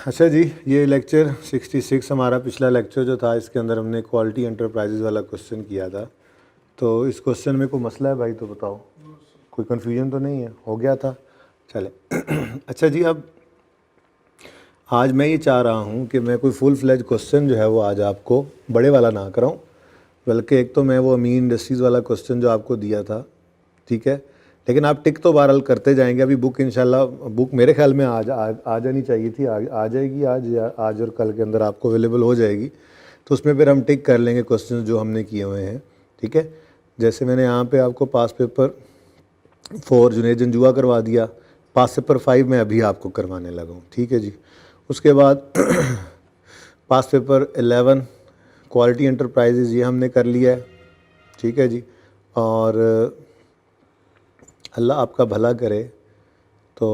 अच्छा जी, ये लेक्चर 66 हमारा पिछला लेक्चर जो था, इसके अंदर हमने क्वालिटी एंटरप्राइजेज़ वाला क्वेश्चन किया था। तो इस क्वेश्चन में कोई मसला है भाई तो बताओ, कोई कन्फ्यूजन तो नहीं है? हो गया था, चले। अच्छा जी, अब आज मैं ये चाह रहा हूँ कि मैं कोई फुल फ्लेज क्वेश्चन जो है वो आज आपको बड़े वाला ना कराऊँ, बल्कि एक तो मैं वो अमीन इंडस्ट्रीज़ वाला क्वेश्चन जो आपको दिया था, ठीक है, लेकिन आप टिक तो बहरहाल करते जाएंगे। अभी बुक इंशाल्लाह, बुक मेरे ख्याल में आ जानी चाहिए थी, आ जाएगी आज और कल के अंदर आपको अवेलेबल हो जाएगी। तो उसमें फिर हम टिक कर लेंगे क्वेश्चन जो हमने किए हुए हैं, ठीक है। जैसे मैंने यहाँ पे आपको पास पेपर 4 जुनेद जंजुआ करवा दिया, पास पेपर 5 मैं अभी आपको करवाने लगा हूँ, ठीक है जी। उसके बाद पास पेपर 11 क्वालिटी एंटरप्राइजेज़ ये हमने कर लिया है, ठीक है जी। और अल्लाह आपका भला करे। तो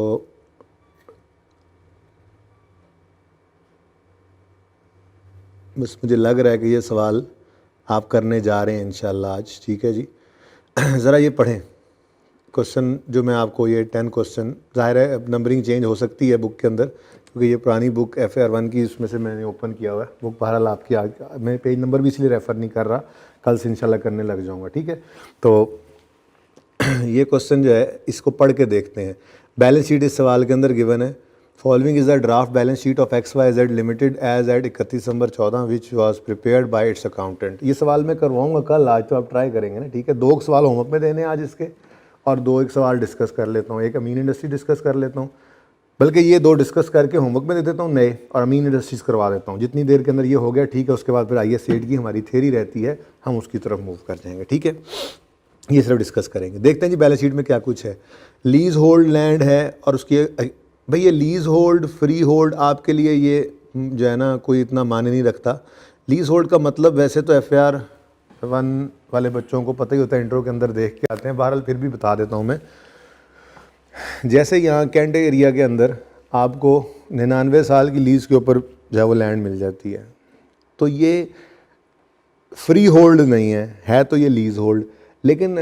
बस मुझे लग रहा है कि ये सवाल आप करने जा रहे हैं इंशाल्लाह आज, ठीक है जी। ज़रा ये पढ़ें क्वेश्चन जो मैं आपको, ये 10 क्वेश्चन, ज़ाहिर है नंबरिंग चेंज हो सकती है बुक के अंदर, क्योंकि ये पुरानी बुक FAR1 की, इसमें से मैंने ओपन किया हुआ है बुक। बहरहाल आपकी मैं पेज नंबर भी इसलिए रेफ़र नहीं कर रहा, कल से इंशाल्लाह करने लग जाऊँगा, ठीक है। तो ये क्वेश्चन जो है इसको पढ़ के देखते हैं। बैलेंस शीट इस सवाल के अंदर गिवन है, following is the draft balance sheet of XYZ limited as at 31 December 14 which was prepared by its accountant. ये सवाल मैं करवाऊंगा कल, आज तो आप ट्राई करेंगे ना, ठीक है। 2 सवाल होमवर्क में देने हैं आज इसके, और 2 एक सवाल डिस्कस कर लेता हूँ, एक अमीन इंडस्ट्री डिस्कस कर लेता हूँ, बल्कि ये 2 डिस्कस करके होमवर्क में दे देता हूँ नए, और अमीन इंडस्ट्रीज़ करवा देता हूँ। जितनी देर के अंदर ये हो गया, ठीक है, उसके बाद फिर IS सेट की हमारी थ्योरी रहती है, हम उसकी तरफ मूव कर जाएंगे, ठीक है। ये सिर्फ डिस्कस करेंगे। देखते हैं जी बैलेंस शीट में क्या कुछ है। लीज होल्ड लैंड है, और उसकी भाई ये लीज होल्ड फ्री होल्ड आपके लिए ये जो है ना कोई इतना मायने नहीं रखता। लीज होल्ड का मतलब वैसे तो FAR1 वाले बच्चों को पता ही होता है, इंट्रो के अंदर देख के आते हैं, बहरहाल फिर भी बता देता हूँ मैं। जैसे यहाँ कैंट एरिया के अंदर आपको 99 साल की लीज़ के ऊपर जो है वो लैंड मिल जाती है, तो ये फ्री होल्ड नहीं है तो ये लीज़ होल्ड। लेकिन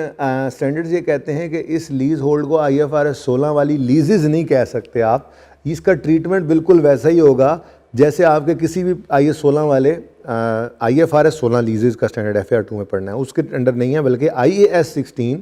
स्टैंडर्ड्स ये कहते हैं कि इस लीज़ होल्ड को IFRS 16 वाली लीजेज़ नहीं कह सकते आप। इसका ट्रीटमेंट बिल्कुल वैसा ही होगा जैसे आपके किसी भी IS 16 वाले IFRS 16 लीजेज़ का स्टैंडर्ड FAR2 में पढ़ना है, उसके अंडर नहीं है, बल्कि IAS 16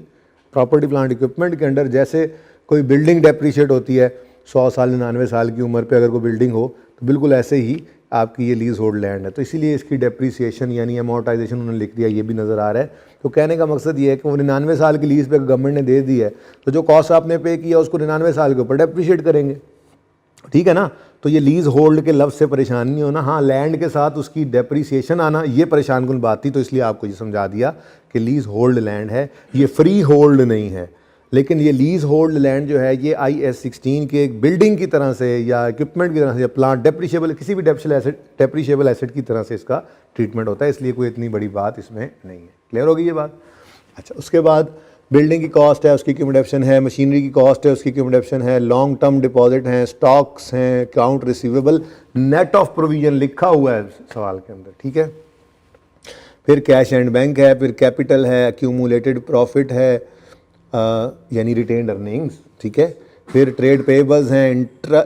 प्रॉपर्टी प्लांट इक्विपमेंट के अंडर। जैसे कोई बिल्डिंग डेप्रीशिएट होती है 100 साल 99 साल की उम्र पे अगर कोई बिल्डिंग हो, तो बिल्कुल ऐसे ही आपकी ये लीज होल्ड लैंड है, तो इसीलिए इसकी डेप्रीसिएशन यानी अमोर्टाइजेशन उन्होंने लिख दिया, ये भी नज़र आ रहा है। तो कहने का मकसद ये है कि वो 99 साल की लीज पे गवर्नमेंट ने दे दी है, तो जो कॉस्ट आपने पे किया उसको 99 साल के ऊपर डेप्रीशिएट करेंगे, ठीक है ना। तो ये लीज होल्ड के लफ्ज़ से परेशान नहीं होना, हाँ लैंड के साथ उसकी डेप्रीसिएशन आना ये परेशान कुन बात थी, तो इसलिए आपको ये समझा दिया कि लीज होल्ड लैंड है, ये फ्री होल्ड नहीं है। लेकिन ये लीज होल्ड लैंड जो है ये IAS 16 के एक बिल्डिंग की तरह से या इक्विपमेंट की तरह से या प्लांट डेप्रीशिएबल किसी भी डेप्रीशिएबल एसेट की तरह से इसका ट्रीटमेंट होता है, इसलिए कोई इतनी बड़ी बात इसमें नहीं है। क्लियर होगी ये बात? अच्छा, उसके बाद बिल्डिंग की कॉस्ट है, उसकी क्यूमुलेशन है, मशीनरी की कॉस्ट है, उसकी क्यूमुलेशन है, लॉन्ग टर्म डिपॉजिट हैं, स्टॉक्स हैं, account receivable, net of provision लिखा हुआ है सवाल के अंदर, ठीक है। फिर कैश एंड बैंक है, फिर कैपिटल है, एक्यूमुलेटेड प्रॉफिट है यानी रिटेन्ड अर्निंग्स, ठीक है। फिर ट्रेड पेबल्स हैं,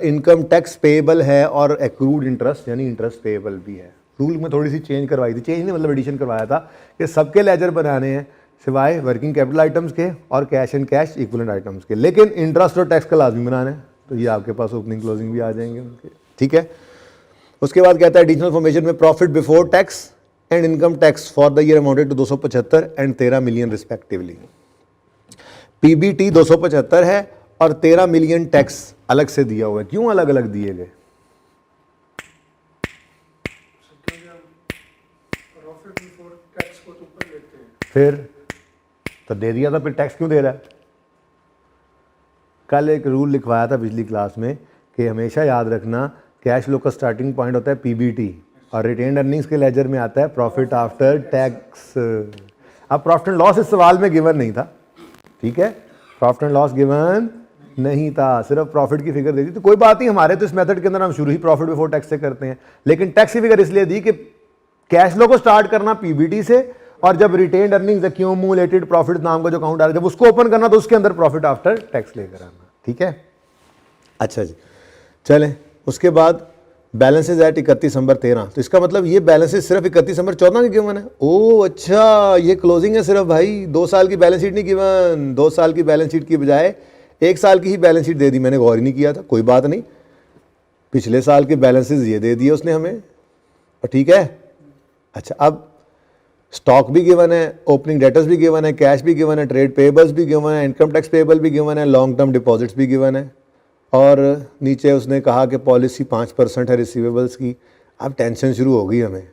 इनकम टैक्स पेबल है, और एक्रूड इंटरेस्ट यानी इंटरेस्ट पेबल भी है। रूल में थोड़ी सी चेंज करवाई थी, चेंज नहीं मतलब एडिशन करवाया था कि सबके लेजर बनाने हैं सिवाय वर्किंग कैपिटल आइटम्स के और cash and cash equivalent items के, लेकिन इंटरेस्ट और टैक्स का लाजमी बनाना है, तो ये आपके पास ओपनिंग क्लोजिंग भी आ जाएंगे उनके, ठीक है। उसके बाद कहता है एडिशनल फॉर्मेशन में profit before tax and income tax for the year amounted to 275 and 13 million respectively. PBT 275 है और 13 मिलियन टैक्स अलग से दिया हुआ है। क्यों अलग अलग दिए गए? फिर तो दे दिया था, फिर टैक्स क्यों दे रहा है? कल एक रूल लिखवाया था पिछली क्लास में कि हमेशा याद रखना कैश फ्लो का स्टार्टिंग पॉइंट होता है PBT और रिटेन्ड अर्निंग्स के लेजर में आता है प्रॉफिट आफ्टर टैक्स। अब प्रॉफिट एंड लॉस इस सवाल में गिवन नहीं था, ठीक है, प्रॉफिट एंड लॉस गिवन नहीं था, सिर्फ प्रॉफिट की फिगर दी थी। तो कोई बात नहीं, हमारे तो इस मेथड के अंदर हम शुरू ही प्रॉफिट बिफोर टैक्स से करते हैं, लेकिन टैक्स की फिगर इसलिए दी कि कैश फ्लो को स्टार्ट करना PBT से, और जब रिटेन्ड अर्निंग्स एक्यूमुलेटेड प्रॉफिट नाम का जो अकाउंट आ रहा है जब उसको ओपन करना तो उसके अंदर प्रॉफिट आफ्टर टैक्स लेकर आना, ठीक है। अच्छा जी, चलें। उसके बाद बैलेंसेज एट 31 दिसंबर 13, तो इसका मतलब ये बैलेंसेज सिर्फ 31 दिसंबर 14 की गिवन है। ओ अच्छा, ये क्लोजिंग है सिर्फ भाई, 2 साल की बैलेंस शीट नहीं गिवन। 2 साल की बैलेंस शीट की बजाय 1 साल की ही बैलेंस शीट दे दी, मैंने गौर ही नहीं किया था। कोई बात नहीं, पिछले साल के बैलेंसेज ये दे दिए उसने हमें, और ठीक है। अच्छा, अब स्टॉक भी गिवन है, ओपनिंग डेटर्स भी गिवन है, कैश भी गिवन है, ट्रेड पेबल्स भी गिवन है, इनकम टैक्स पेबल भी गिवन है, लॉन्ग टर्म डिपॉजिट्स भी गिवन है, और नीचे उसने कहा कि पॉलिसी 5% है रिसीवेबल्स की। अब टेंशन शुरू हो गई हमें,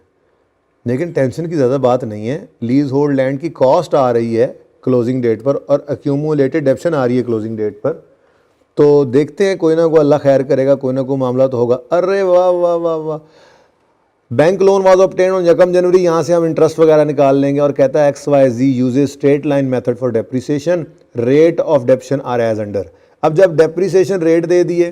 लेकिन टेंशन की ज़्यादा बात नहीं है। लीज होल्ड लैंड की कॉस्ट आ रही है क्लोजिंग डेट पर, और एक्यूमुलेटेड डेप्शन आ रही है क्लोजिंग डेट पर। तो देखते हैं, कोई ना कोई अल्लाह खैर करेगा, कोई ना कोई मामला तो होगा। अरे वाह वाह वाह वाह, bank loan was obtained on 1 जनवरी, यहाँ से हम इंटरेस्ट वगैरह निकाल लेंगे। और कहता है XYZ uses straight line method for depreciation, rate of depreciation are as under. अब जब डेप्रिसिएशन रेट दे दिए,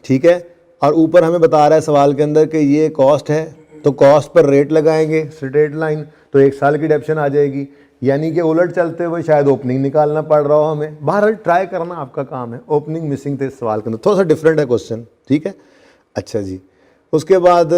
ठीक है, और ऊपर हमें बता रहा है सवाल के अंदर कि ये कॉस्ट है, तो कॉस्ट पर रेट लगाएंगे स्ट्रेट लाइन, तो 1 साल की डेप्शन आ जाएगी। यानी कि उलट चलते हुए शायद ओपनिंग निकालना पड़ रहा हो हमें। बहरहाल ट्राई करना आपका काम है। ओपनिंग मिसिंग थे इस सवाल के अंदर, थोड़ा सा डिफरेंट है क्वेश्चन, ठीक है। अच्छा जी, उसके बाद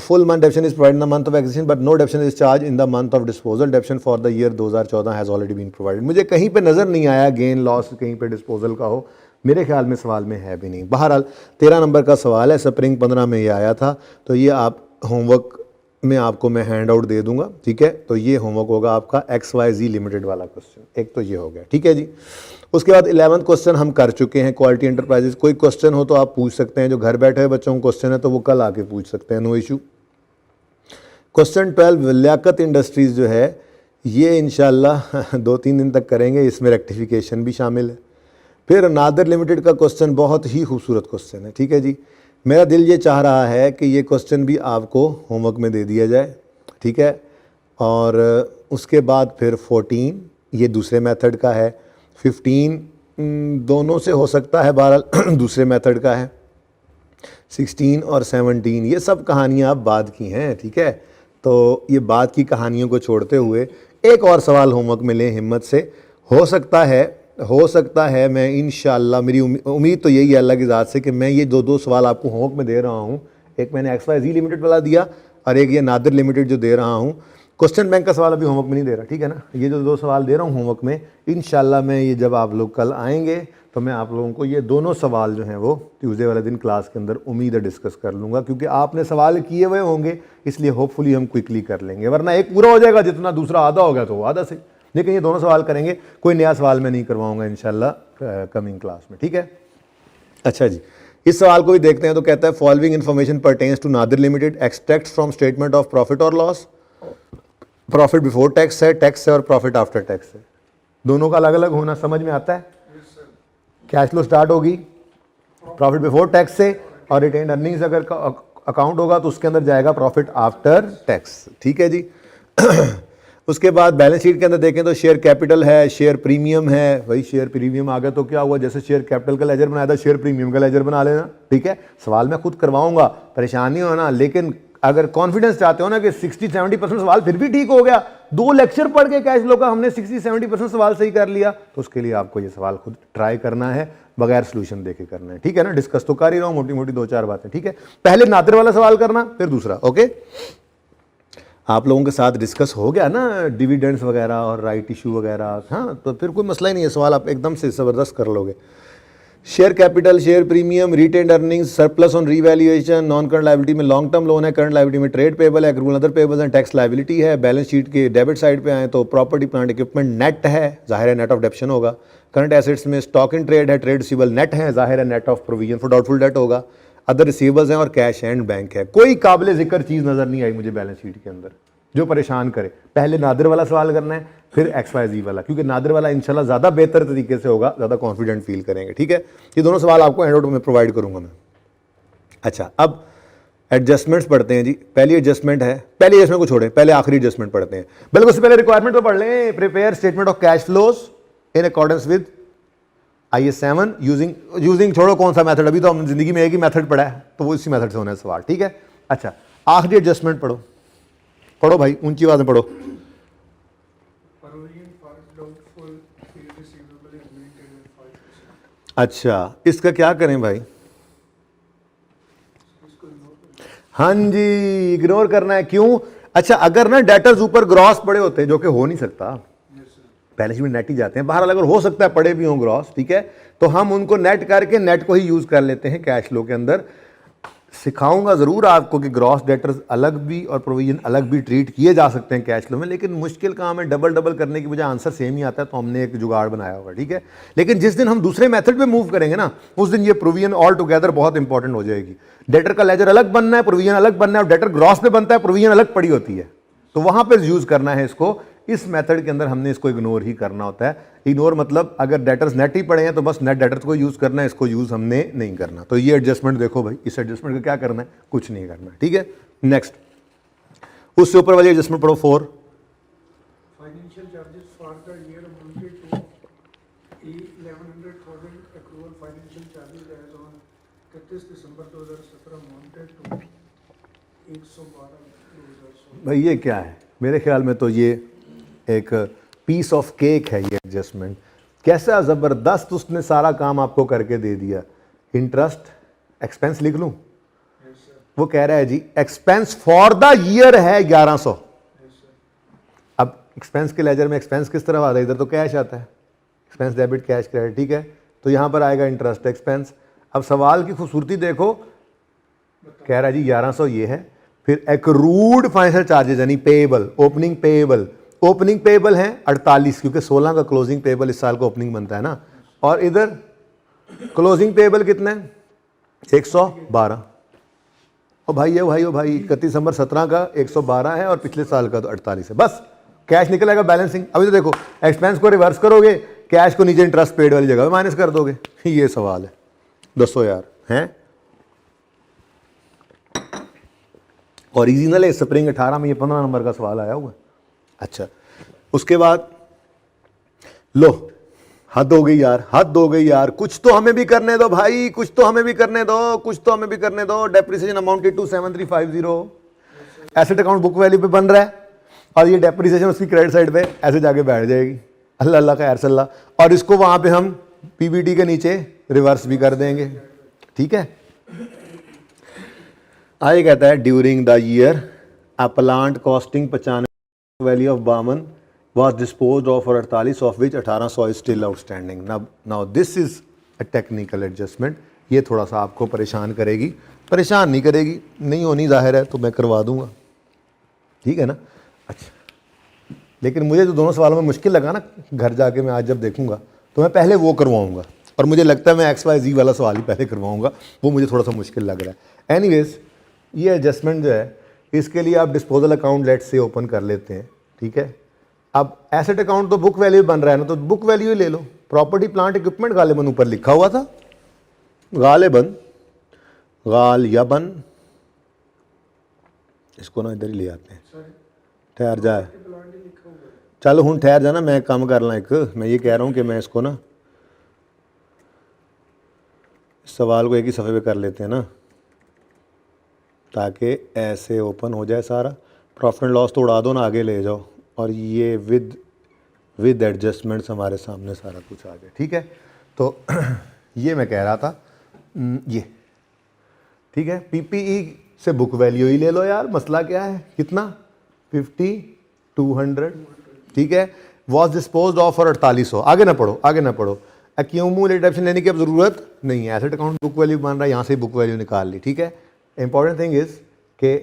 full month depreciation is provided in the month of acquisition but no depreciation is charge in the month of disposal. Depreciation for the year 2014 has already been provided. मुझे कहीं पे नज़र नहीं आया गेन लॉस कहीं पे डिस्पोजल का हो, मेरे ख्याल में सवाल में है भी नहीं। बहरहाल 13 नंबर का सवाल है, स्प्रिंग 15 में ये आया था, तो ये आप होमवर्क में आपको मैं हैंड आउट दे दूंगा, ठीक है। तो ये होमवर्क होगा आपका XYZ लिमिटेड वाला क्वेश्चन, एक तो ये हो गया, ठीक है जी। उसके बाद 11वां क्वेश्चन हम कर चुके हैं, क्वालिटी एंटरप्राइजेस। कोई क्वेश्चन हो तो आप पूछ सकते हैं, जो घर बैठे हुए बच्चों को क्वेश्चन है तो वो कल आके पूछ सकते हैं, no issue. Question 12 Liyaqat industries जो है, ये इंशाल्लाह 2-3 दिन तक करेंगे, इसमें रेक्टिफिकेशन भी शामिल है। फिर नादर लिमिटेड का क्वेश्चन बहुत ही खूबसूरत क्वेश्चन है, ठीक है जी। मेरा दिल ये चाह रहा है कि ये क्वेश्चन भी आपको होमवर्क में दे दिया जाए, ठीक है। और उसके बाद फिर 14 ये दूसरे मेथड का है, 15 दोनों से हो सकता है, 12 दूसरे मेथड का है, 16 और 17 ये सब कहानियाँ अब बाद की हैं, ठीक है। तो ये बाद की कहानियों को छोड़ते हुए एक और सवाल होमवर्क में लें हिम्मत से। हो सकता है मैं इंशाल्लाह, मेरी उम्मीद तो यही है अल्लाह की ज़ात से कि मैं ये दो सवाल आपको होमवर्क में दे रहा हूँ। एक मैंने XYZ लिमिटेड वाला दिया और एक ये नादिर लिमिटेड जो दे रहा हूँ। क्वेश्चन बैंक का सवाल अभी होमवर्क में नहीं दे रहा, ठीक है ना। ये जो 2 सवाल दे रहा हूँ होमवर्क में, इंशाल्लाह मैं ये जब आप लोग कल आएंगे तो मैं आप लोगों को ये दोनों सवाल जो हैं वो ट्यूसडे वाले दिन क्लास के अंदर उम्मीद है डिस्कस कर लूँगा, क्योंकि आपने सवाल किए हुए होंगे, इसलिए होपफुली हम क्विकली कर लेंगे। वरना एक पूरा हो जाएगा, जितना दूसरा आधा हो गया तो वो आधा से। लेकिन ये दोनों सवाल करेंगे, कोई नया सवाल मैं नहीं करवाऊँगा इंशाल्लाह कमिंग क्लास में, ठीक है। अच्छा जी, इस सवाल को भी देखते हैं। तो कहता है following information pertains to Nadir limited, extract from statement of profit और लॉस। प्रॉफिट बिफोर टैक्स है, टैक्स है, और प्रॉफिट आफ्टर टैक्स है। दोनों का अलग अलग होना समझ में आता है। कैश फ्लो स्टार्ट होगी प्रॉफिट बिफोर टैक्स से, और रिटेन्ड अर्निंग्स अगर अकाउंट होगा तो उसके अंदर जाएगा प्रॉफिट आफ्टर टैक्स, ठीक है जी। उसके बाद बैलेंस शीट के अंदर देखें तो शेयर कैपिटल है, शेयर प्रीमियम है। भाई शेयर प्रीमियम आ गया तो क्या हुआ, जैसे शेयर कैपिटल का लेजर बनाया था, शेयर प्रीमियम का लेजर बना लेना, ठीक है। सवाल मैं खुद करवाऊंगा, परेशान नहीं होना। लेकिन अगर कॉन्फिडेंस चाहते हो ना कि 60-70% सवाल फिर भी ठीक हो गया, 2 लेक्चर पढ़ के कैश फ्लो का हमने 60-70% सवाल सही कर लिया, तो उसके लिए आपको ये सवाल खुद ट्राई करना है, बगैर सोल्यूशन देके करना है, ठीक है ना। डिस्कस तो कर ही रहा हूँ, मोटी मोटी 2-4 बातें, ठीक है। पहले नादिर वाला सवाल करना, फिर दूसरा, ओके। आप लोगों के साथ डिस्कस हो गया ना डिविडेंड्स वगैरह और राइट इशू वगैरह, हाँ, तो फिर कोई मसला ही नहीं है, सवाल आप एकदम से ज़बरदस्त कर लोगे। Share capital, share premium, retained earnings, surplus on revaluation, non current liability में लॉन्ग टर्म लोन है, करंट लायबिलिटी में ट्रेड पेबल है, accrual other payables and tax liability है। बैलेंस शीट के डेबिट साइड पे आए तो प्रॉपर्टी प्लांट इक्विपमेंट नेट है, जाहिर है नेट ऑफ डेप्शन होगा। करंट एसेट्स में स्टॉक इन ट्रेड है, ट्रेड रिसीवेबल नेट है, जाहिर है net of provision for doubtful debt होगा। अदर रिसीवेबल्स हैं और कैश एंड बैंक है। कोई काबिल जिक्र चीज़ नज़र नहीं आई मुझे बैलेंस शीट के अंदर जो परेशान करे। पहले नादिर वाला सवाल करना है, फिर XYZ वाला, क्योंकि नादिर वाला इंशाल्लाह ज़्यादा बेहतर तरीके से होगा, ज़्यादा कॉन्फिडेंट फील करेंगे, ठीक है। ये दोनों सवाल आपको हैंड आउट में प्रोवाइड करूंगा मैं। अच्छा, अब एडजस्टमेंट्स पढ़ते हैं जी। पहली एडजस्टमेंट है, पहले एडजस्टमेंट को छोड़े, पहले आखिरी एडजस्टमेंट पढ़ते हैं। बल्कि उससे पहले रिक्वायरमेंट तो पढ़ लें। Prepare statement of cash flows in accordance with IAS 7 using छोड़ो कौन सा मेथड, अभी तो हमने जिंदगी में एक ही मेथड पढ़ा है, तो वो इसी मेथड से होना है सवाल, ठीक है। अच्छा, आखिरी एडजस्टमेंट पढ़ो, पढ़ो भाई, ऊंची आवाज में पढ़ो। अच्छा, इसका क्या करें भाई? हाँ जी, इग्नोर करना है। क्यों? अच्छा, अगर ना डेटर्स ऊपर ग्रॉस पड़े होते हैं, जो कि हो नहीं सकता, बैलेंस शीट में नेट ही जाते हैं, बाहर अगर हो सकता है पड़े भी हों ग्रॉस, ठीक है, तो हम उनको नेट करके नेट को ही यूज कर लेते हैं कैश फ्लो के अंदर। सिखाऊंगा जरूर आपको कि ग्रॉस डेटर्स अलग भी और प्रोविजन अलग भी ट्रीट किए जा सकते हैं कैश फ्लो में, लेकिन मुश्किल काम है, डबल डबल करने की बजाय आंसर सेम ही आता है, तो हमने एक जुगाड़ बनाया होगा, ठीक है। लेकिन जिस दिन हम दूसरे मेथड पे मूव करेंगे ना, उस दिन ये प्रोविजन ऑल टुगेदर बहुत इंपॉर्टेंट हो जाएगी। डेटर का लेजर अलग बनना है, प्रोविजन अलग बनना है, और डेटर ग्रॉस पे बनता है, प्रोविजन अलग पड़ी होती है, तो वहां पर यूज करना है इसको। इस मेथड के अंदर हमने इसको इग्नोर ही करना होता है। इग्नोर मतलब अगर डेटर्स नेट ही पड़े हैं तो बस नेट डेटर्स को यूज करना है, इसको यूज हमने नहीं करना। तो ये एडजस्टमेंट देखो भाई, इस एडजस्टमेंट का क्या करना है, कुछ नहीं करना, ठीक है। नेक्स्ट, उससे ऊपर वाली एडजस्टमेंट पढ़ो 4। Financial charges for the year amounted to 1100,000 accrual financial charges as on 31 December 2017 amounted to 112,2016। भाई ये क्या है? मेरे ख्याल में तो ये एक पीस ऑफ केक है ये एडजस्टमेंट। कैसा ज़बरदस्त उसने सारा काम आपको करके दे दिया। इंटरेस्ट एक्सपेंस लिख लूँ? वो कह रहा है जी एक्सपेंस फॉर द ईयर है 1100। अब एक्सपेंस के लेजर में एक्सपेंस किस तरह आता है? इधर तो कैश आता है, एक्सपेंस डेबिट कैश क्रेडिट, ठीक है। तो यहाँ पर आएगा इंटरेस्ट एक्सपेंस। अब सवाल की खूबसूरती देखो, कह रहा है जी 1100 ये है, फिर एक्रूड फाइनेंशियल चार्जेस यानी payable, opening payable, opening payable है 48, क्योंकि 16 का क्लोजिंग पेएबल इस साल को ओपनिंग बनता है ना, और इधर क्लोजिंग पेएबल कितने हैं? 112। ओ भाई, ओ भाई, ओ भाई, 31 दिसंबर 17 का 112 है और पिछले साल का तो 48 है। बस कैश निकलेगा बैलेंसिंग। अभी तो देखो एक्सपेंस को रिवर्स करोगे, कैश को नीचे इंटरेस्ट पेड वाली जगह माइनस कर दोगे। ये सवाल है, दसो यार, हैं? ओरिजिनल है स्प्रिंग 18 में, ये 15 नंबर का सवाल आया हुआ। अच्छा, उसके बाद लो, हद हो गई यार, हद हो गई यार, कुछ तो हमें भी करने दो भाई, कुछ तो हमें भी करने दो, कुछ तो हमें भी करने दो। Depreciation amounted to 7350। Asset account book value पे बन रहा है और ये डेप्रिसिएशन उसकी क्रेडिट साइड पे ऐसे जाके बैठ जाएगी। अल्लाह अल्लाह का अरसल्ला, और इसको वहां पे हम पीबीटी के नीचे रिवर्स भी कर देंगे, ठीक है। आगे कहता है during the year a plant costing 95 value of 52 was disposed of for 48, of which 1800 is still outstanding. Now this is a technical adjustment. ये थोड़ा सा आपको परेशान करेगी, परेशान नहीं करेगी, नहीं होनी जाहिर है, तो मैं करवा दूंगा, ठीक है ना। अच्छा, लेकिन मुझे जो दोनों सवालों में मुश्किल लगा ना, घर जाके मैं आज जब देखूंगा तो मैं पहले वो करवाऊंगा, और मुझे लगता है मैं XYZ वाला सवाल ही पहले करवाऊंगा, वो मुझे थोड़ा सा मुश्किल लग रहा है। एनीवेज, ये एडजस्टमेंट जो है, इसके लिए आप डिस्पोजल अकाउंट लेट से ओपन कर लेते हैं, ठीक है। अब एसेट अकाउंट तो बुक वैल्यू बन रहा है ना, तो बुक वैल्यू ही ले लो। प्रॉपर्टी प्लांट इक्विपमेंट गालिबन ऊपर लिखा हुआ था, गालिबन, गालिबन, इसको ना इधर ही ले आते हैं, ठहर जाए, चलो हूँ ठहर जाना, मैं काम कर ला एक, मैं ये कह रहा हूँ कि मैं इसको ना इस सवाल को एक ही सफ़े पे कर लेते हैं ना, ताकि ऐसे ओपन हो जाए सारा। प्रॉफिट एंड लॉस तो उड़ा दो ना, आगे ले जाओ, और ये विद एडजस्टमेंट्स हमारे सामने सारा कुछ आ गया, ठीक है। तो ये मैं कह रहा था, ये ठीक है। पीपीई से बुक वैल्यू ही ले लो यार, मसला क्या है, कितना 5200, ठीक है। Was disposed of for 4800। आगे ना पढ़ो, आगे ना पढ़ो। एक्यूमुलेटेड ऑप्शन लेने की अब ज़रूरत नहीं है, एसेट अकाउंट बुक वैल्यू बन रहा है, यहाँ से बुक वैल्यू निकाल ली, ठीक है। इंपॉर्टेंट थिंग इज के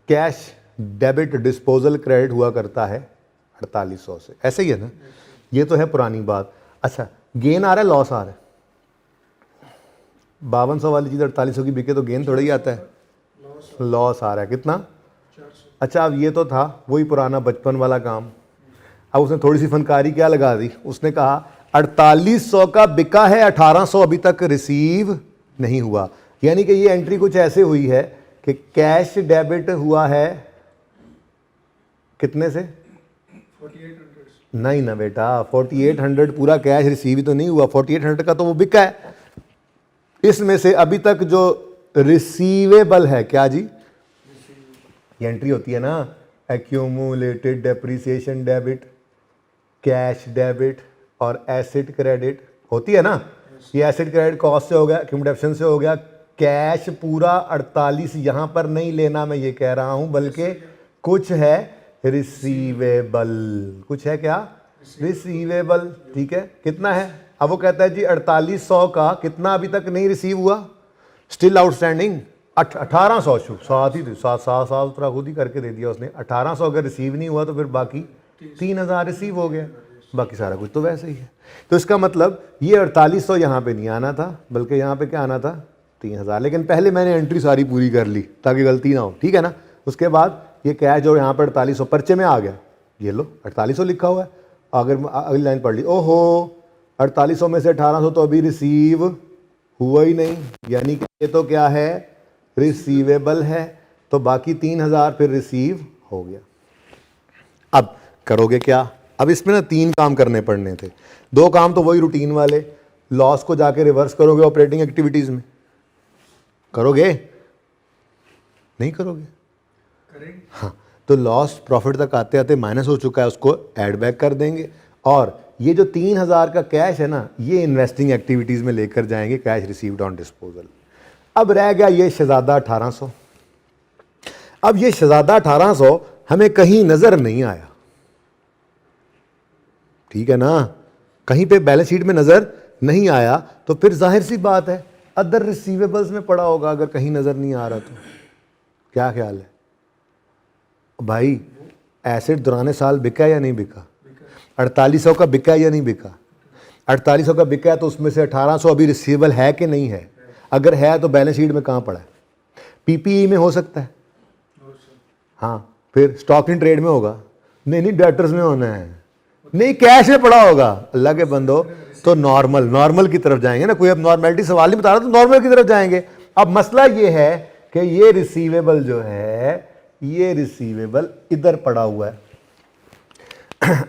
कैश डेबिट डिस्पोजल क्रेडिट हुआ करता है 4800 से, ऐसे ही है ना, ये तो है पुरानी बात। अच्छा, गेन आ रहा है, लॉस आ रहा है? 5200 वाली चीज़ 4800 की बिके तो गेन थोड़ा ही आता है, लॉस आ रहा है, कितना? 400। अच्छा, अब ये तो था वही पुराना बचपन वाला काम। अब उसने थोड़ी सी फनकारी क्या लगा दी, उसने कहा 4800 का बिका है, 1800 अभी तक रिसीव नहीं हुआ। यानी कि ये एंट्री कुछ ऐसे हुई है कि कैश डेबिट हुआ है कितने से? 4800। नहीं ना बेटा, 4800 पूरा कैश रिसीव तो नहीं हुआ, 4800 का तो वो बिका है। इसमें से अभी तक जो रिसीवेबल है, क्या जी? ये एंट्री होती है ना, accumulated depreciation debit, cash debit और एसेट क्रेडिट होती है ना। ये एसेट क्रेडिट कॉस्ट से हो गया, एक्यूमुलेशन से हो गया, कैश पूरा 48 यहाँ पर नहीं लेना, मैं ये कह रहा हूँ, बल्कि कुछ है रिसीवेबल, कुछ है क्या, रिसीवेबल। ठीक है, कितना है, अब वो कहता है जी 4800 का कितना अभी तक नहीं रिसीव हुआ, स्टिल आउटस्टैंडिंग 1800, साथ ही साथ साथ साथ उतरा खुद ही करके दे दिया उसने। 1800 अगर रिसीव नहीं हुआ तो फिर बाकी 3000 रिसीव हो गया, बाकी सारा कुछ तो वैसे ही है। तो इसका मतलब ये 4800 यहाँ पे नहीं आना था, बल्कि यहाँ पे क्या आना था, 3000। लेकिन पहले मैंने एंट्री सारी पूरी कर ली ताकि गलती ना हो, ठीक है ना। उसके बाद ये कैश जो यहाँ पर 4800 पर्चे में आ गया, ये लो 4800 लिखा हुआ है। अगर अगली लाइन पढ़ ली, ओहो 4800 में से 1800 तो अभी रिसीव हुआ ही नहीं, यानी कि ये तो क्या है, रिसीवेबल है, तो बाकी 3000 फिर रिसीव हो गया। अब करोगे क्या, अब इसमें ना 3 काम करने पड़ने थे। 2 काम तो वही रूटीन वाले, लॉस को जाके रिवर्स करोगे ऑपरेटिंग एक्टिविटीज में, करोगे नहीं करोगे, करेंगे। हाँ, तो लॉस प्रॉफिट तक आते आते माइनस हो चुका है, उसको ऐड बैक कर देंगे। और ये जो 3000 का कैश है ना, ये इन्वेस्टिंग एक्टिविटीज में लेकर जाएंगे, कैश रिसीव्ड ऑन डिस्पोजल। अब रह गया ये शहजादा 1800। अब ये शहजादा 1800 हमें कहीं नजर नहीं आया, ठीक है ना, कहीं पे बैलेंस शीट में नजर नहीं आया, तो फिर जाहिर सी बात है अदर रिसीवेबल्स में पड़ा होगा। अगर कहीं नजर नहीं आ रहा तो क्या ख्याल है भाई, एसेट दौरान साल बिका या नहीं बिका, 4800 का बिका या नहीं बिका, 4800 का बिका है तो उसमें से 1800 अभी रिसीवेबल है कि नहीं है, अगर है तो बैलेंस शीट में कहाँ पड़ा है, पीपीई में हो सकता है, हाँ, फिर स्टॉक इन ट्रेड में होगा, नहीं डेटर्स में होना है, नहीं कैश में पड़ा होगा। अल्लाह के बंदो, तो नॉर्मल की तरफ जाएंगे ना, कोई अब नॉर्मलिटी सवाल नहीं बता रहा, तो नॉर्मल की तरफ जाएंगे। अब मसला ये है कि ये रिसीवेबल जो है, ये रिसीवेबल इधर पड़ा हुआ है।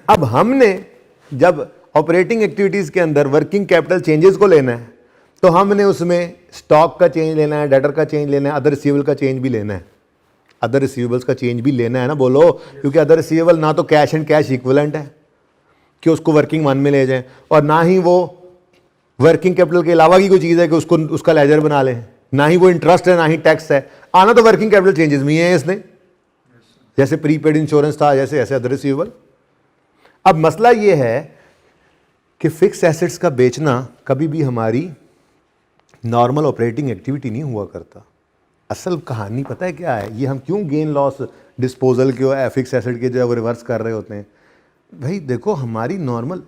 अब हमने जब ऑपरेटिंग एक्टिविटीज के अंदर वर्किंग कैपिटल चेंजेस को लेना है, तो हमने उसमें स्टॉक का चेंज लेना है, डेटर का चेंज लेना है, अदर रिसीवेबल का चेंज भी लेना है, अदर रिसीवेबल्स का चेंज भी लेना है ना, बोलो, क्योंकि अदर रिसीवेबल ना तो कैश एंड कैश इक्विवेलेंट है कि उसको वर्किंग वन में ले जाएं, और ना ही वो वर्किंग कैपिटल के अलावा की कोई चीज़ है कि उसको उसका लेजर बना लें, ना ही वो इंटरेस्ट है, ना ही टैक्स है। आना तो वर्किंग कैपिटल चेंजेस में ही है इसने, जैसे प्रीपेड इंश्योरेंस था, जैसे ऐसे अदर रिसीवेबल। अब मसला ये है कि फिक्स एसेट्स का बेचना कभी भी हमारी नॉर्मल ऑपरेटिंग एक्टिविटी नहीं हुआ करता। असल कहानी पता है क्या है, ये हम क्यों गेन लॉस डिस्पोजल के फिक्स एसेट के जो है वो रिवर्स कर रहे होते हैं। भाई देखो, हमारी नॉर्मल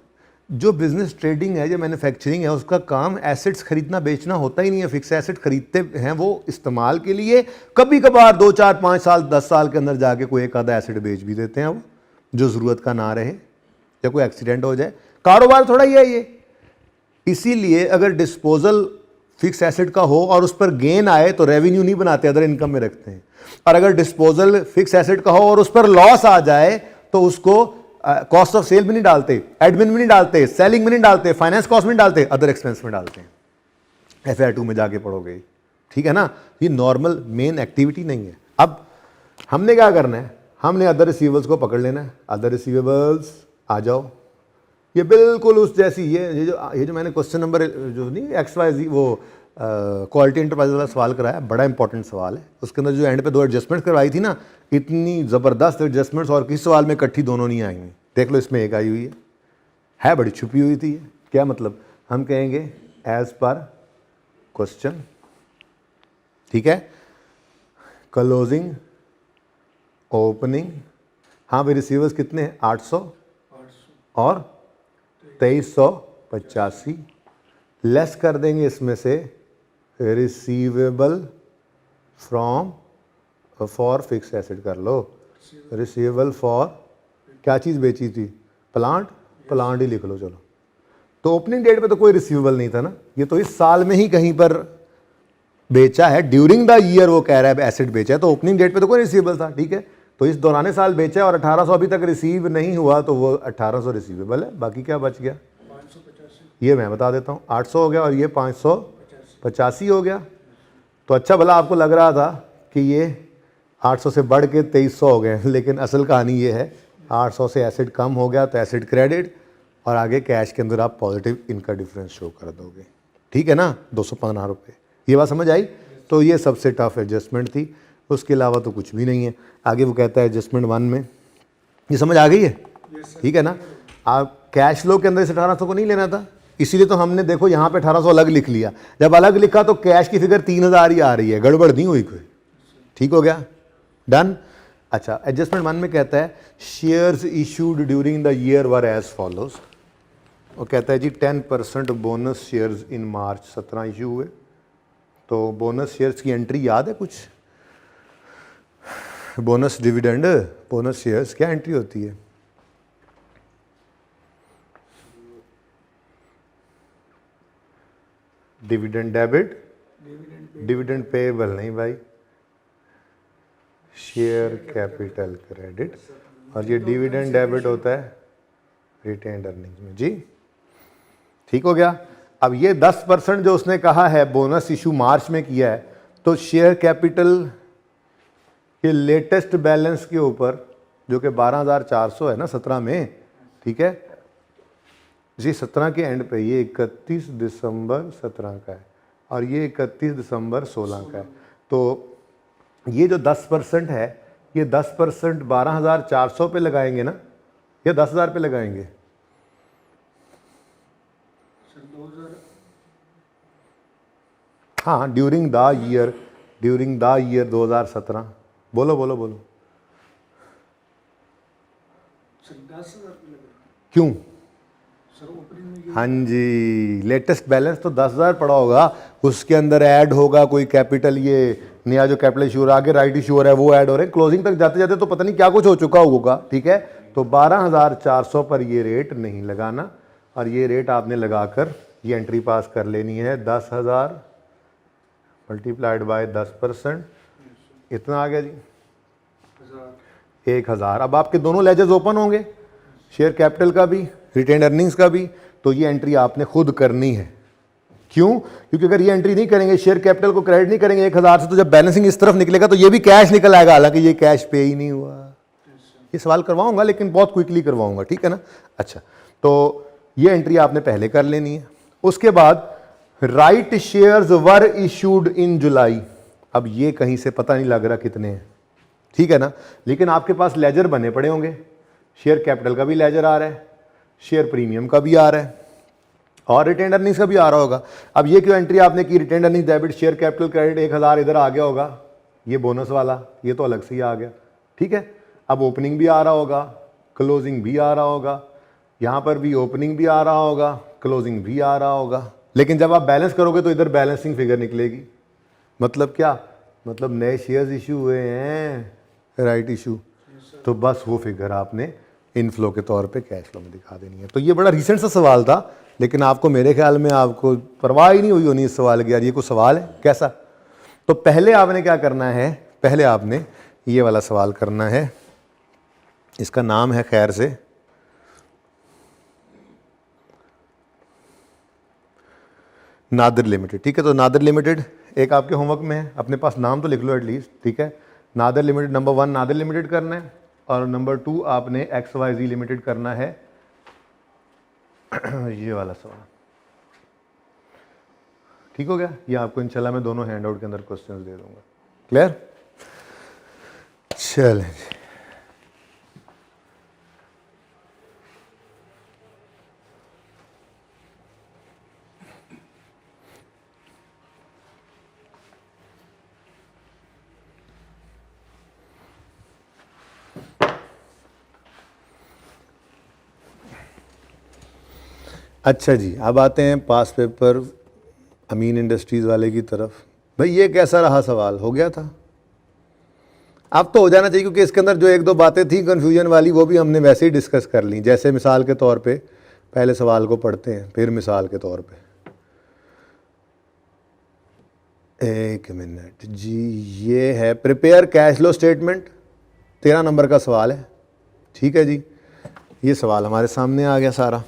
जो बिजनेस ट्रेडिंग है, जो मैन्युफैक्चरिंग है, उसका काम एसेट्स खरीदना बेचना होता ही नहीं है। फिक्स एसेट खरीदते हैं वो इस्तेमाल के लिए, कभी कभार 2 4 5 साल 10 साल के अंदर जाके कोई एक आधा एसेट बेच भी देते हैं वो, जो ज़रूरत का ना रहे या कोई एक्सीडेंट हो जाए। कारोबार थोड़ा ही है ये। इसीलिए अगर डिस्पोजल फिक्स एसेट का हो और उस पर गेन आए तो रेवेन्यू नहीं बनाते, अदर इनकम में रखते हैं। और अगर डिस्पोजल फिक्स एसेट का हो और उस पर लॉस आ जाए तो उसको कॉस्ट ऑफ सेल में नहीं डालते, एडमिन में नहीं डालते, सेलिंग में नहीं डालते, फाइनेंस कॉस्ट में नहीं डालते, अदर एक्सपेंस में डालते हैं। FR2 में जाके पढ़ोगे, ठीक है ना। ये नॉर्मल मेन एक्टिविटी नहीं है। अब हमने क्या करना है, हमने अदर रिसीवेबल्स को पकड़ लेना है। अदर रिसीवेबल्स आ जाओ, ये बिल्कुल उस जैसी ये जो मैंने क्वेश्चन नंबर जो नहीं XYZ वो क्वालिटी एंटरप्राइज वाला सवाल कराया, बड़ा इंपॉर्टेंट सवाल है। उसके अंदर जो एंड पे 2 एडजस्टमेंट्स करवाई थी ना, इतनी ज़बरदस्त एडजस्टमेंट्स और किसी सवाल में इकट्ठी दोनों नहीं आई हुई। देख लो, इसमें एक आई हुई है बड़ी छुपी हुई थी। क्या मतलब, हम कहेंगे एज पर क्वेश्चन, ठीक है, क्लोजिंग ओपनिंग, हाँ भाई रिसीवर्स कितने हैं, 800 और 2385, लेस कर देंगे इसमें से receivable from for fix asset कर लो, रिसीवेबल फॉर क्या चीज़ बेची थी, प्लांट ही लिख लो चलो। तो ओपनिंग डेट पे तो कोई रिसीवेबल नहीं था ना, ये तो इस साल में ही कहीं पर बेचा है, ड्यूरिंग द ईयर वो कह रहा है एसेट बेचा है, तो ओपनिंग डेट पे तो कोई रिसीवेबल था, ठीक है। तो इस दौरान साल बेचा है और 1800 अभी तक रिसीव नहीं हुआ, तो वो 1800 रिसीवेबल है। बाकी क्या बच गया, 585, ये मैं बता देता हूँ, 800 हो गया और ये 585 हो गया। तो अच्छा भला आपको लग रहा था कि ये 800 से बढ़ के 2300 हो गए, लेकिन असल कहानी ये है 800 से एसेट कम हो गया तो एसेट क्रेडिट, और आगे कैश के अंदर आप पॉजिटिव इनका डिफरेंस शो कर दोगे, ठीक है ना, 215 रुपये। ये बात समझ आई। तो ये सबसे टफ एडजस्टमेंट थी, उसके अलावा तो कुछ भी नहीं है। आगे वो कहता है एडजस्टमेंट 1 में, ये समझ आ गई है? ठीक है ना। आप कैश फ्लो के अंदर इस 1800 को नहीं लेना था, इसीलिए तो हमने देखो यहाँ पे 1800 अलग लिख लिया। जब अलग लिखा तो कैश की फिगर 3000 ही आ रही है, गड़बड़ नहीं हुई कोई। ठीक हो गया, डन। अच्छा, एडजस्टमेंट 1 में कहता है shares issued during the year were as follows. वो कहता है जी 10% bonus shares in March 17 issue हुए। तो बोनस शेयर्स की एंट्री याद है कुछ? बोनस डिविडेंड, बोनस शेयर्स क्या एंट्री होती है? डिविडेंड डेबिट, डिविडेंड पेएबल नहीं भाई, शेयर कैपिटल क्रेडिट, और ये डिविडेंड डेबिट होता है रिटेन्ड अर्निंग्स में जी। ठीक हो गया। अब ये 10% जो उसने कहा है बोनस इशू मार्च में किया है, तो शेयर कैपिटल के लेटेस्ट बैलेंस के ऊपर जो कि 12,400 है ना 17 में, ठीक है जी, 17 के एंड पे ये 31 दिसंबर 17 का है और ये 31 दिसंबर 16 का है। तो ये जो 10% है, ये 10% 12,400 पे लगाएंगे ना या 10,000 पे लगाएंगे? सर 2000 हाँ, ड्यूरिंग द ईयर 2017। बोलो बोलो बोलो। सर 10,000 पे लगा क्यों? सर ओपनिंग में ये हाँ जी, लेटेस्ट बैलेंस तो 10,000 पड़ा होगा, उसके अंदर ऐड होगा कोई कैपिटल, ये नया जो कैपिटल इशू हो रहा है, आगे राइट इशू हो रहा है, वो ऐड हो रहे हैं, क्लोजिंग तक जाते जाते तो पता नहीं क्या कुछ हो चुका होगा। ठीक है, तो 12,400 पर ये रेट नहीं लगाना, और ये रेट आपने लगाकर ये एंट्री पास कर लेनी है। 10,000 मल्टीप्लाइड बाय 10%, इतना आ गया जी 1,000। अब आपके दोनों लेजर्स ओपन होंगे, शेयर कैपिटल का भी, रिटेन्ड अर्निंग्स का भी, तो ये एंट्री आपने खुद करनी है। क्यों? क्योंकि अगर ये एंट्री नहीं करेंगे, शेयर कैपिटल को क्रेडिट नहीं करेंगे 1,000 से, तो जब बैलेंसिंग इस तरफ निकलेगा तो ये भी कैश निकल आएगा, हालांकि ये कैश पे ही नहीं हुआ। ये सवाल करवाऊंगा लेकिन बहुत क्विकली करवाऊंगा, ठीक है ना। अच्छा, तो ये एंट्री आपने पहले कर लेनी है। उसके बाद right shares were issued in July. अब ये कहीं से पता नहीं लग रहा कितने हैं, ठीक है ना, लेकिन आपके पास लेजर बने पड़े होंगे, शेयर कैपिटल का भी लेजर आ रहा है, शेयर प्रीमियम का भी आ रहा है, और रिटेन्ड अर्निंग्स का भी आ रहा होगा। अब ये क्यों एंट्री आपने की? Retained earnings debit share capital credit 1,000 इधर आ गया होगा, ये बोनस वाला, ये तो अलग से ही आ गया। ठीक है, अब ओपनिंग भी आ रहा होगा, क्लोजिंग भी आ रहा होगा, यहाँ पर भी ओपनिंग भी आ रहा होगा, क्लोजिंग भी आ रहा होगा, लेकिन जब आप बैलेंस करोगे तो इधर बैलेंसिंग फिगर निकलेगी। मतलब क्या? मतलब नए शेयर्स इशू हुए हैं, राइट इशू, तो बस वो फिगर आपने इनफ्लो के तौर पे कैश फ्लो में दिखा देनी है। तो ये बड़ा रिसेंट सा सवाल था, लेकिन आपको मेरे ख्याल में आपको परवाह ही नहीं हुई होनी इस सवाल की, यार ये कोई सवाल है कैसा। तो पहले आपने क्या करना है? पहले आपने ये वाला सवाल करना है, इसका नाम है खैर से नादिर लिमिटेड। ठीक है, तो नादिर लिमिटेड एक आपके होमवर्क में है, अपने पास नाम तो लिख लो एटलीस्ट। ठीक है, Nadir limited, number 1 Nadir limited करना है, और नंबर 2 आपने XYZ लिमिटेड करना है। ये वाला सवाल ठीक हो गया। ये आपको इंशाल्लाह मैं दोनों हैंड आउट के अंदर क्वेश्चंस दे दूंगा। क्लियर? चलें। अच्छा जी, अब आते हैं पास पेपर अमीन इंडस्ट्रीज़ वाले की तरफ। भाई ये कैसा रहा सवाल? हो गया था? अब तो हो जाना चाहिए, क्योंकि इसके अंदर जो एक दो बातें थी कन्फ्यूजन वाली, वो भी हमने वैसे ही डिस्कस कर ली। जैसे मिसाल के तौर पे पहले सवाल को पढ़ते हैं, फिर मिसाल के तौर पे, एक मिनट जी, ये है prepare cash flow statement, 13 number का सवाल है। ठीक है जी, ये सवाल हमारे सामने आ गया सारा।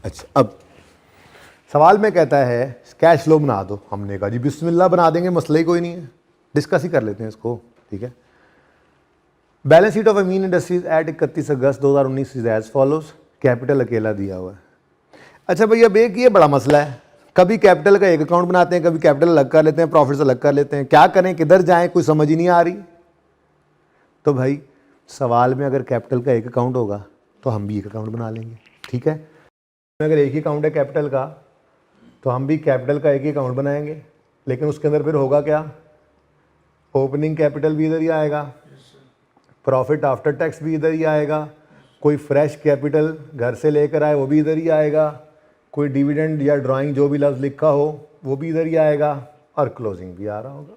अच्छा, अब सवाल में कहता है कैश फ्लो बना दो। हमने कहा जी बिस्मिल्लाह बना देंगे, मसला ही कोई नहीं है, डिस्कस ही कर लेते हैं इसको। ठीक है, balance sheet of Amin industries at 31 August 2019 is as follows. Capital अकेला दिया हुआ है। अच्छा भाई, अब एक ये बड़ा मसला है, कभी कैपिटल का एक अकाउंट बनाते हैं, कभी कैपिटल अलग कर लेते हैं, प्रॉफिट्स अलग कर लेते हैं, क्या करें, किधर जाएं, कोई समझ ही नहीं आ रही। तो भाई सवाल में अगर कैपिटल का एक अकाउंट होगा तो हम भी एक अकाउंट बना लेंगे, ठीक है। अगर एक ही अकाउंट है कैपिटल का तो हम भी कैपिटल का एक ही अकाउंट बनाएंगे, लेकिन उसके अंदर फिर होगा क्या, ओपनिंग कैपिटल भी इधर ही आएगा, प्रॉफिट आफ्टर टैक्स भी इधर ही आएगा, कोई फ्रेश कैपिटल घर से लेकर आए वो भी इधर ही आएगा, कोई डिविडेंड या ड्राइंग जो भी लफ्ज़ लिखा हो वो भी इधर ही आएगा, और क्लोजिंग भी आ रहा होगा,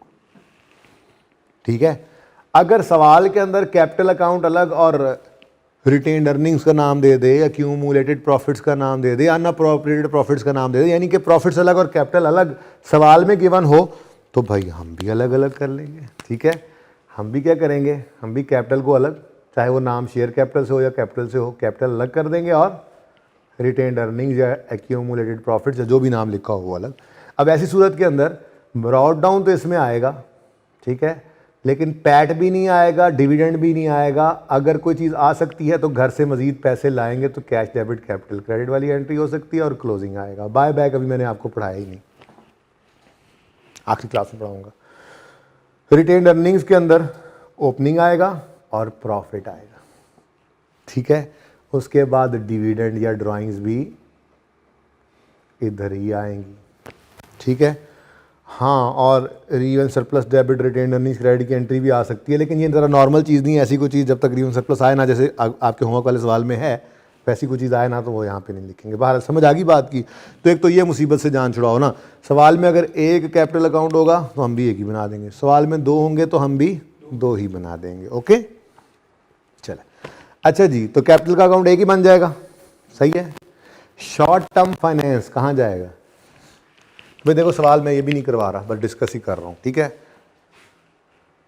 ठीक है। अगर सवाल के अंदर कैपिटल अकाउंट अलग और रिटेन्ड अर्निंग्स का नाम दे दे, एक्यूमुलेटेड प्रॉफिट्स का नाम दे दे, अनअप्रोप्रिएटेड प्रॉफिट्स का नाम दे दे, यानी कि प्रॉफिट्स अलग और कैपिटल अलग सवाल में गिवन हो, तो भाई हम भी अलग अलग कर लेंगे, ठीक है। हम भी क्या करेंगे, हम भी कैपिटल को अलग, चाहे वो नाम शेयर कैपिटल से हो या कैपिटल से हो, कैपिटल अलग कर देंगे, और रिटेन्ड अर्निंग्स या एक्यूमुलेटेड प्रॉफिट्स या जो भी नाम लिखा हो वो अलग। अब ऐसी सूरत के अंदर ब्रॉड डाउन तो इसमें आएगा, ठीक है, लेकिन पैट भी नहीं आएगा, डिविडेंड भी नहीं आएगा। अगर कोई चीज़ आ सकती है तो घर से मजीद पैसे लाएंगे तो कैश डेबिट कैपिटल क्रेडिट वाली एंट्री हो सकती है, और क्लोजिंग आएगा। बाय बैक अभी मैंने आपको पढ़ाया ही नहीं, आखिरी क्लास में पढ़ाऊंगा। रिटेन्ड अर्निंग्स के अंदर ओपनिंग आएगा और प्रॉफिट आएगा, ठीक है। उसके बाद डिविडेंड या ड्राइंग्स भी इधर ही आएंगी, ठीक है। हाँ, और रीवन surplus debit retained earnings credit की एंट्री भी आ सकती है, लेकिन ये ज़रा नॉर्मल चीज़ नहीं है। ऐसी कोई चीज़ जब तक रीवन सरप्लस आए ना, जैसे आपके होमवर्क वाले सवाल में है, वैसी कोई चीज़ आए ना तो वो यहाँ पे नहीं लिखेंगे। बाहर समझ आ गई बात की। तो एक तो ये मुसीबत से जान छुड़ाओ ना, सवाल में अगर एक कैपिटल अकाउंट होगा तो हम भी एक ही बना देंगे, सवाल में दो होंगे तो हम भी दो ही बना देंगे, ओके। चले, अच्छा जी, तो कैपिटल का अकाउंट एक ही बन जाएगा, सही है। शॉर्ट टर्म फाइनेंस कहाँ जाएगा भाई? देखो सवाल मैं ये भी नहीं करवा रहा, बस डिस्कस ही कर रहा हूँ, ठीक है।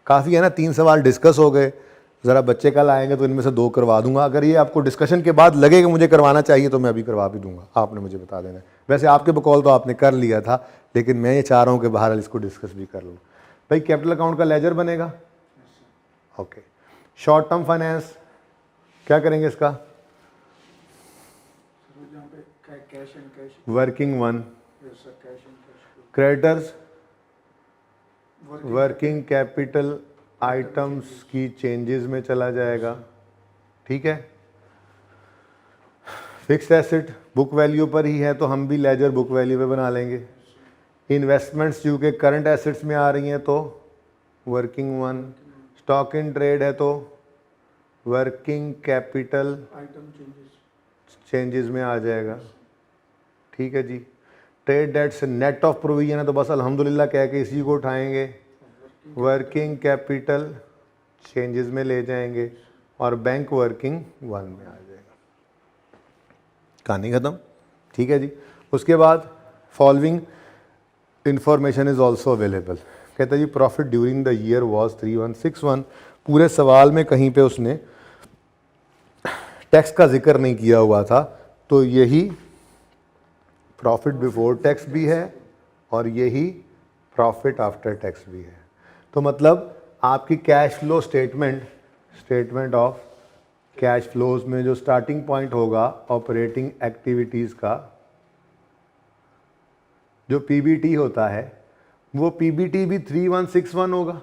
काफ़ी है ना, 3 सवाल डिस्कस हो गए। ज़रा बच्चे कल आएंगे तो इनमें से 2 करवा दूंगा। अगर ये आपको डिस्कशन के बाद लगे कि मुझे करवाना चाहिए तो मैं अभी करवा भी दूंगा, आपने मुझे बता देना है। वैसे आपके बकौल तो आपने कर लिया था, लेकिन मैं ये चाह रहा हूँ कि बहरहाल इसको डिस्कस भी कर लूँ। भाई कैपिटल अकाउंट का लेजर बनेगा, ओके। शॉर्ट टर्म फाइनेंस क्या करेंगे इसका? Working one. Creditors working capital items की चेंजेस में चला जाएगा, ठीक है। फिक्स्ड एसेट बुक वैल्यू पर ही है तो हम भी लेजर बुक वैल्यू पे बना लेंगे। इन्वेस्टमेंट्स जो कि करंट एसेट्स में आ रही हैं तो working one. Stock in trade है तो वर्किंग कैपिटल चेंजेस में आ जाएगा, ठीक है जी। Trade debts net of provision है तो बस अल्हम्दुलिल्लाह कह के इसी को उठाएंगे, वर्किंग कैपिटल चेंजेस में ले जाएंगे, और बैंक वर्किंग वन में आ जाएगा। कहानी ख़त्म, ठीक है जी। उसके बाद following information is also available. कहता है जी profit during the year was 3161। पूरे सवाल में कहीं पे उसने टैक्स का जिक्र नहीं किया हुआ था, तो यही प्रॉफिट बिफोर टैक्स भी है और यही प्रॉफिट आफ्टर टैक्स भी है। तो मतलब आपकी cash flow statement of cash flows में जो स्टार्टिंग पॉइंट होगा ऑपरेटिंग एक्टिविटीज़ का, जो पीबीटी होता है, वो पीबीटी भी 3161 होगा,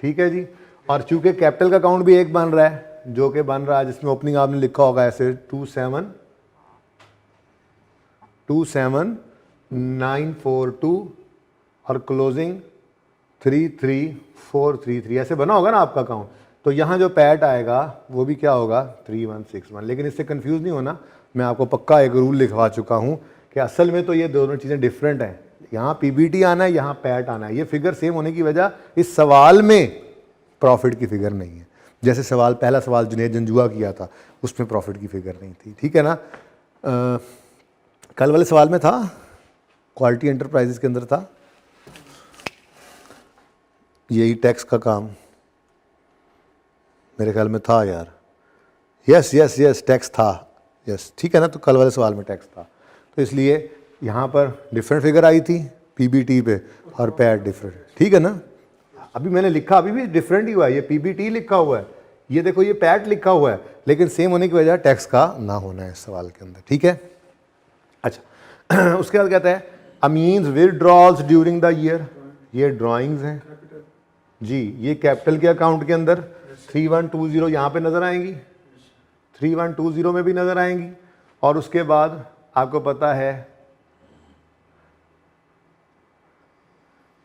ठीक है जी। और चूंकि कैपिटल का अकाउंट भी एक बन रहा है, जो कि बन रहा है जिसमें ओपनिंग आपने लिखा होगा ऐसे 27942 और क्लोजिंग 33433 ऐसे बना होगा ना आपका अकाउंट। तो यहाँ जो पैट आएगा वो भी क्या होगा 3161। लेकिन इससे कंफ्यूज नहीं होना, मैं आपको पक्का एक रूल लिखवा चुका हूँ कि असल में तो ये दोनों चीज़ें डिफरेंट हैं। यहाँ पीबीटी आना है, यहाँ पैट आना है। ये फिगर सेम होने की वजह इस सवाल में प्रॉफिट की फिगर नहीं है। जैसे सवाल पहला सवाल जुनेद जंजुआ किया था उसमें प्रॉफिट की फिगर नहीं थी, ठीक है ना। कल वाले सवाल में था, क्वालिटी एंटरप्राइजेस के अंदर था यही टैक्स का काम, मेरे ख्याल में था यार। यस टैक्स था, यस ठीक है ना। तो कल वाले सवाल में टैक्स था, तो इसलिए यहाँ पर डिफरेंट फिगर आई थी पीबीटी पे और पैट डिफरेंट, ठीक है ना। अभी मैंने लिखा अभी भी डिफरेंट ही हुआ है, ये पीबीटी लिखा हुआ है, ये देखो ये पैट लिखा हुआ है, लेकिन सेम होने की वजह टैक्स का ना होना है इस सवाल के अंदर, ठीक है। अच्छा उसके बाद कहता है अमीन्स विदड्रॉल्स ड्यूरिंग द ईयर, ये ड्राइंग्स हैं कैपिटल जी, ये कैपिटल के अकाउंट के अंदर 3120 यहाँ पे नज़र आएंगी, 3120 में भी नज़र आएंगी। और उसके बाद आपको पता है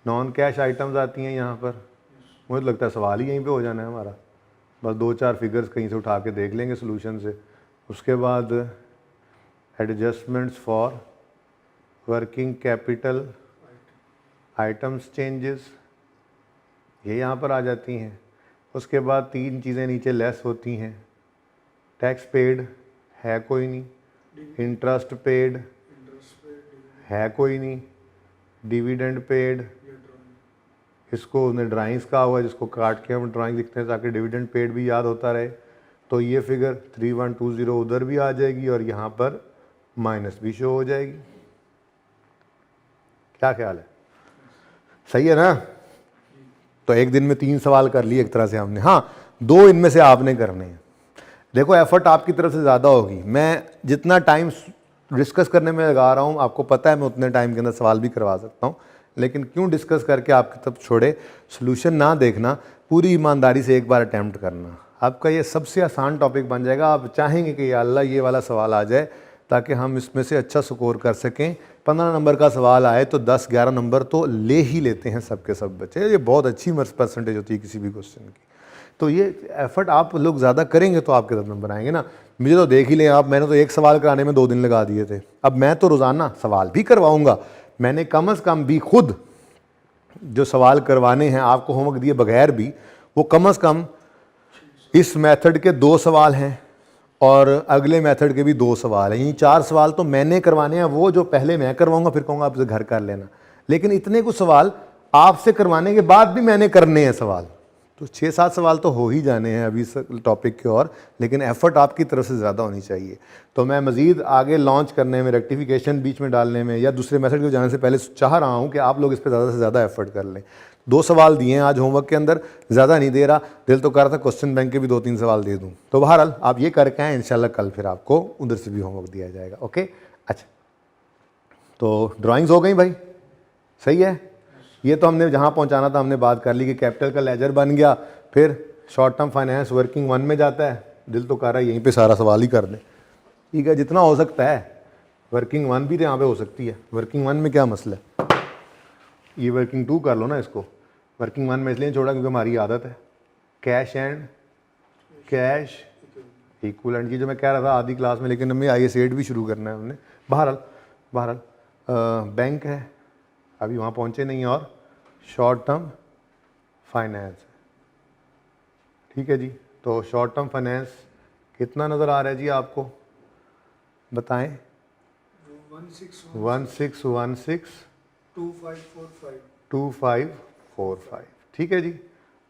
नॉन कैश आइटम्स आती हैं यहाँ पर। मुझे तो लगता है सवाल ही यहीं पे हो जाना है हमारा, बस 2-4 फिगर्स कहीं से उठा के देख लेंगे सोल्यूशन से। उसके बाद adjustments for working capital items changes, ये यहाँ पर आ जाती हैं। उसके बाद 3 चीज़ें नीचे लेस होती हैं, टैक्स पेड है कोई नहीं, इंटरेस्ट पेड इंटरेस्ट पे है कोई नहीं, डिविडेंड पेड, ये ड्राइंग इसको उसने ड्राइंग्स कहा हुआ है जिसको काट के हम ड्राइंग लिखते हैं ताकि डिविडेंड पेड भी याद होता रहे। तो ये फिगर 3120 उधर भी आ जाएगी और यहाँ पर माइनस भी शो हो जाएगी। क्या ख्याल है, सही है ना? तो एक दिन में 3 सवाल कर लिए एक तरह से हमने। हाँ, 2 इनमें से आपने करने हैं। देखो एफर्ट आपकी तरफ से ज़्यादा होगी, मैं जितना टाइम डिस्कस करने में लगा रहा हूँ आपको पता है मैं उतने टाइम के अंदर सवाल भी करवा सकता हूँ, लेकिन क्यों डिस्कस करके आपकी तरफ छोड़े, सोल्यूशन ना देखना, पूरी ईमानदारी से एक बार अटैम्प्ट करना। आपका ये सबसे आसान टॉपिक बन जाएगा। आप चाहेंगे कि या अल्लाह ये वाला सवाल आ जाए ताकि हम इसमें से अच्छा स्कोर कर सकें। 15 नंबर का सवाल आए तो 10-11 नंबर तो ले ही लेते हैं सबके सब बच्चे, ये बहुत अच्छी परसेंटेज होती है किसी भी क्वेश्चन की। तो ये एफर्ट आप लोग ज़्यादा करेंगे तो आपके 10 नंबर आएंगे ना। मुझे तो देख ही लें आप, मैंने तो एक सवाल कराने में 2 दिन लगा दिए थे। अब मैं तो रोज़ाना सवाल भी करवाऊँगा, मैंने कम अज़ कम भी खुद जो सवाल करवाने हैं आपको होमवर्क दिए बगैर भी, वो कम अज़ कम इस मेथड के 2 सवाल हैं और अगले मेथड के भी 2 सवाल हैं। यही 4 सवाल तो मैंने करवाने हैं, वो जो पहले मैं करवाऊंगा फिर कहूँगा आपसे घर कर लेना। लेकिन इतने कुछ सवाल आपसे करवाने के बाद भी मैंने करने हैं सवाल, तो 6-7 सवाल तो हो ही जाने हैं अभी इस टॉपिक के और, लेकिन एफर्ट आपकी तरफ से ज़्यादा होनी चाहिए। तो मैं मज़ीद आगे लॉन्च करने में, रेक्टिफिकेशन बीच में डालने में या दूसरे मेथड को जाने से पहले चाह रहा हूँ कि आप लोग इस पर ज़्यादा से ज़्यादा एफर्ट कर लें। 2 सवाल दिए हैं आज होमवर्क के अंदर, ज़्यादा नहीं दे रहा, दिल तो कर रहा था क्वेश्चन बैंक के भी 2-3 सवाल दे दूँ। तो बहरहाल आप ये करके आएँ, इंशाल्लाह कल फिर आपको उधर से भी होमवर्क दिया जाएगा। ओके, अच्छा तो ड्राइंग्स हो गई भाई, सही है। ये तो हमने जहाँ पहुँचाना था हमने बात कर ली कि कैपिटल का लेजर बन गया, फिर शॉर्ट टर्म फाइनेंस वर्किंग 1 में जाता है। दिल तो कर रहा है यहीं पे सारा सवाल ही कर दें, ठीक है, जितना हो सकता है। वर्किंग 1 भी तो यहाँ पे हो सकती है, वर्किंग 1 में क्या मसला है। ये वर्किंग 2 कर लो ना इसको, वर्किंग 1 में इसलिए छोड़ा क्योंकि हमारी आदत है कैश एंड कैश इक्विवेलेंट की, जो मैं कह रहा था आधी क्लास में, लेकिन हमें IS8 भी शुरू करना है हमने। बहरहाल बैंक है, अभी वहाँ पहुँचे नहीं, और शॉर्ट टर्म फाइनेंस, ठीक है जी। तो शॉर्ट टर्म फाइनेंस कितना नज़र आ रहा है जी आपको, बताएं। 1616 2545, ठीक है जी।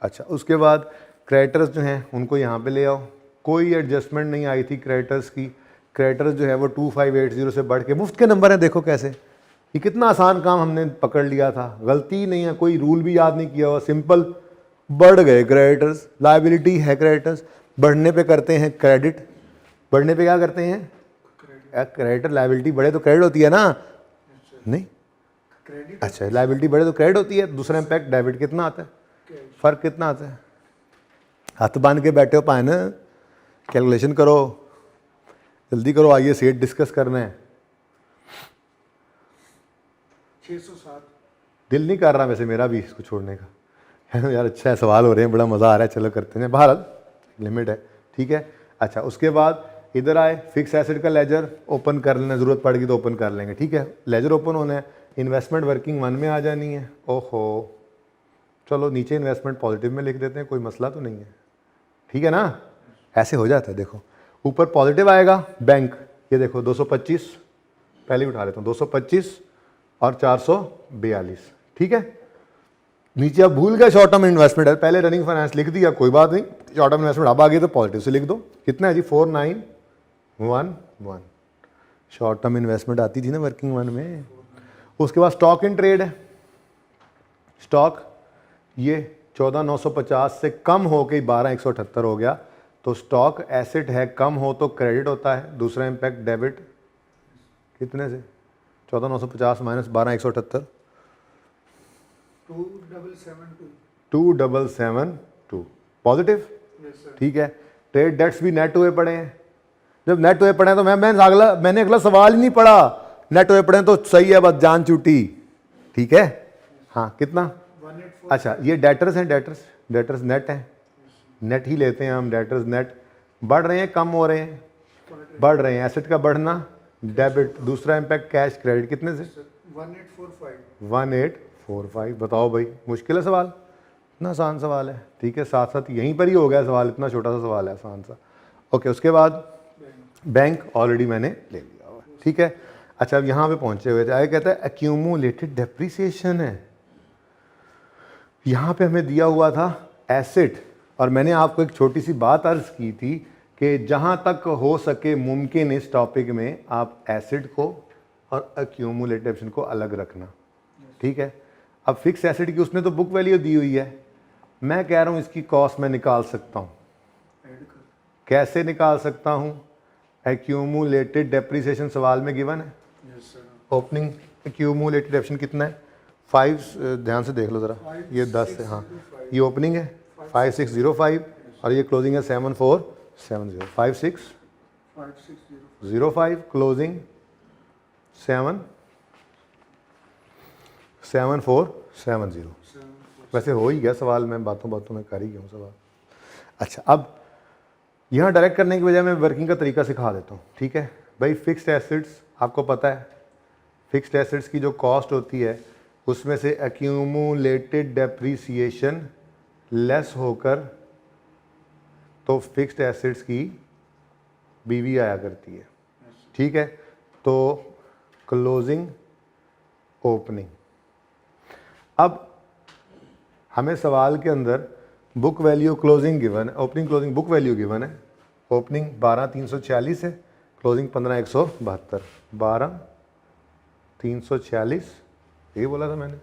अच्छा, उसके बाद क्रेडिटर्स जो हैं उनको यहाँ पे ले आओ, कोई एडजस्टमेंट नहीं आई थी क्रेडिटर्स की। क्रेडिटर्स जो है वो 2580 से बढ़ के मुफ्त के नंबर हैं, देखो कैसे, ये कितना आसान काम हमने पकड़ लिया था, गलती नहीं है, कोई रूल भी याद नहीं किया हुआ, सिंपल बढ़ गए क्रेडिटर्स। लायबिलिटी है क्रेडिटर्स, बढ़ने पे करते हैं क्रेडिट, बढ़ने पे क्या करते हैं क्रेडिटर। लायबिलिटी बढ़े तो क्रेडिट होती है ना, नहीं क्रेडिट, अच्छा लायबिलिटी बढ़े तो क्रेडिट होती है। दूसरा इम्पैक्ट डेबिट कितना आता है, फ़र्क कितना आता है। हाथ बांध के बैठे हो पाए ना, कैलकुलेशन करो, जल्दी करो, आइए सेट डिस्कस करना है। 607 दिल नहीं कर रहा वैसे मेरा भी इसको छोड़ने का यार अच्छा है, सवाल हो रहे हैं, बड़ा मज़ा आ रहा है, चलो करते हैं। बहरहाल लिमिट है, ठीक है। अच्छा, उसके बाद इधर आए, फिक्स एसेट का लेजर ओपन कर लेना, ज़रूरत पड़ेगी तो ओपन कर लेंगे, ठीक है। लेजर ओपन होना है, इन्वेस्टमेंट वर्किंग 1 में आ जानी है। ओहो, चलो नीचे इन्वेस्टमेंट पॉजिटिव में लिख देते हैं, कोई मसला तो नहीं है, ठीक है ना, ऐसे हो जाता है। देखो ऊपर पॉजिटिव आएगा बैंक, ये देखो 225, पहले ही उठा लेता हूँ, 225 और 442, ठीक है। नीचे अब भूल गए शॉर्ट टर्म इन्वेस्टमेंट है, पहले रनिंग फाइनेंस लिख दिया, कोई बात नहीं, शॉर्ट टर्म इन्वेस्टमेंट अब आ गई तो पॉजिटिव से लिख दो। कितना है जी, 4911 शॉर्ट टर्म इन्वेस्टमेंट आती थी ना वर्किंग 1 में। उसके बाद स्टॉक इन ट्रेड है, स्टॉक ये 14950 से कम हो के 12178 हो गया, तो स्टॉक एसेट है, कम हो तो क्रेडिट होता है। दूसरा इम्पैक्ट डेबिट कितने से 14,950 माइनस 12,178 2772. 2772 पॉजिटिव। Yes sir. ठीक है, ट्रेड डेट्स भी नेट हुए पड़े हैं। जब नेट हुए पड़े हैं तो मैंने अगला सवाल ही नहीं पढ़ा, नेट हुए पड़े हैं तो सही है, बस जान छूटी। ठीक है, हाँ कितना? 184. अच्छा ये डेटर्स हैं, डेटर्स नेट हैं, नेट ही लेते हैं हम, डेटर्स नेट बढ़ रहे हैं कम हो रहे हैं? बढ़ रहे हैं। एसेट का बढ़ना डेबिट, दूसरा इम्पैक्ट कैश क्रेडिट कितने से? 1845. 1845। बताओ भाई, मुश्किल है सवाल? इतना आसान सवाल है। ठीक है, साथ साथ यहीं पर ही हो गया सवाल, इतना छोटा सा सवाल है, आसान सा। ओके, उसके बाद बैंक ऑलरेडी मैंने ले लिया हुआ। ठीक है, अच्छा अब यहाँ पे पहुंचे हुए थे, आगे कहता है एक्यूमुलेटेड डेप्रिसिएशन है। यहाँ पे हमें दिया हुआ था एसेट, और मैंने आपको एक छोटी सी बात अर्ज की थी कि जहाँ तक हो सके मुमकिन इस टॉपिक में आप एसेट को और एक्यूमुलेटेड डेप्रिसिएशन को अलग रखना। ठीक है, अब फिक्स एसेट की उसने तो बुक वैल्यू दी हुई है, मैं कह रहा हूँ इसकी कॉस्ट मैं निकाल सकता हूँ। ऐड कर. कैसे निकाल सकता हूँ? एक्यूमुलेटेड डेप्रिसिएशन सवाल में गिवन है। Yes sir. Opening accumulated depreciation कितना है? 5, ध्यान से देख लो ज़रा, ये 10 है, हाँ ये ओपनिंग है 5605 और ये क्लोजिंग है 7470। 5605 5605. क्लोजिंग 7470। वैसे हो ही गया सवाल, मैं बातों बातों में कर ही गया हूँ सवाल। अच्छा, अब यहाँ डायरेक्ट करने की बजाय मैं वर्किंग का तरीका सिखा देता हूँ। ठीक है भाई, फिक्स्ड एसेट्स आपको पता है, फिक्स्ड एसेट्स की जो कॉस्ट होती है उसमें से एक्यूमुलेटेड डेप्रिसिएशन लेस होकर तो फिक्स्ड एसेट्स की बीवी आया करती है। ठीक है, तो क्लोजिंग ओपनिंग। अब हमें सवाल के अंदर बुक वैल्यू क्लोजिंग गिवन है, opening closing book value given है। ओपनिंग 12,340 है, क्लोजिंग 15,172। 12,340 ये बोला था मैंने,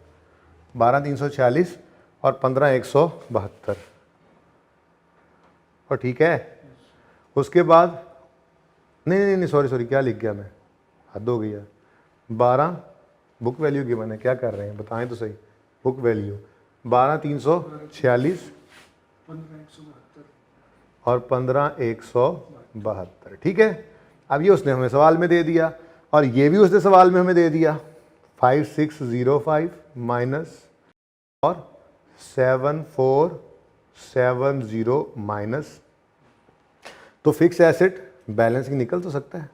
12,340 और 15,172। और ठीक है, उसके बाद नहीं सॉरी क्या लिख गया मैं, हद हो गई है। 12 बुक वैल्यू गिवन है, क्या कर रहे हैं बताएं तो सही। Book value 12,346 15,172. और 15,172। ठीक है, अब ये उसने हमें सवाल में दे दिया और ये भी उसने सवाल में हमें दे दिया। 5605 माइनस और 7470 माइनस, तो फिक्स एसेट बैलेंस की निकल तो सकता है।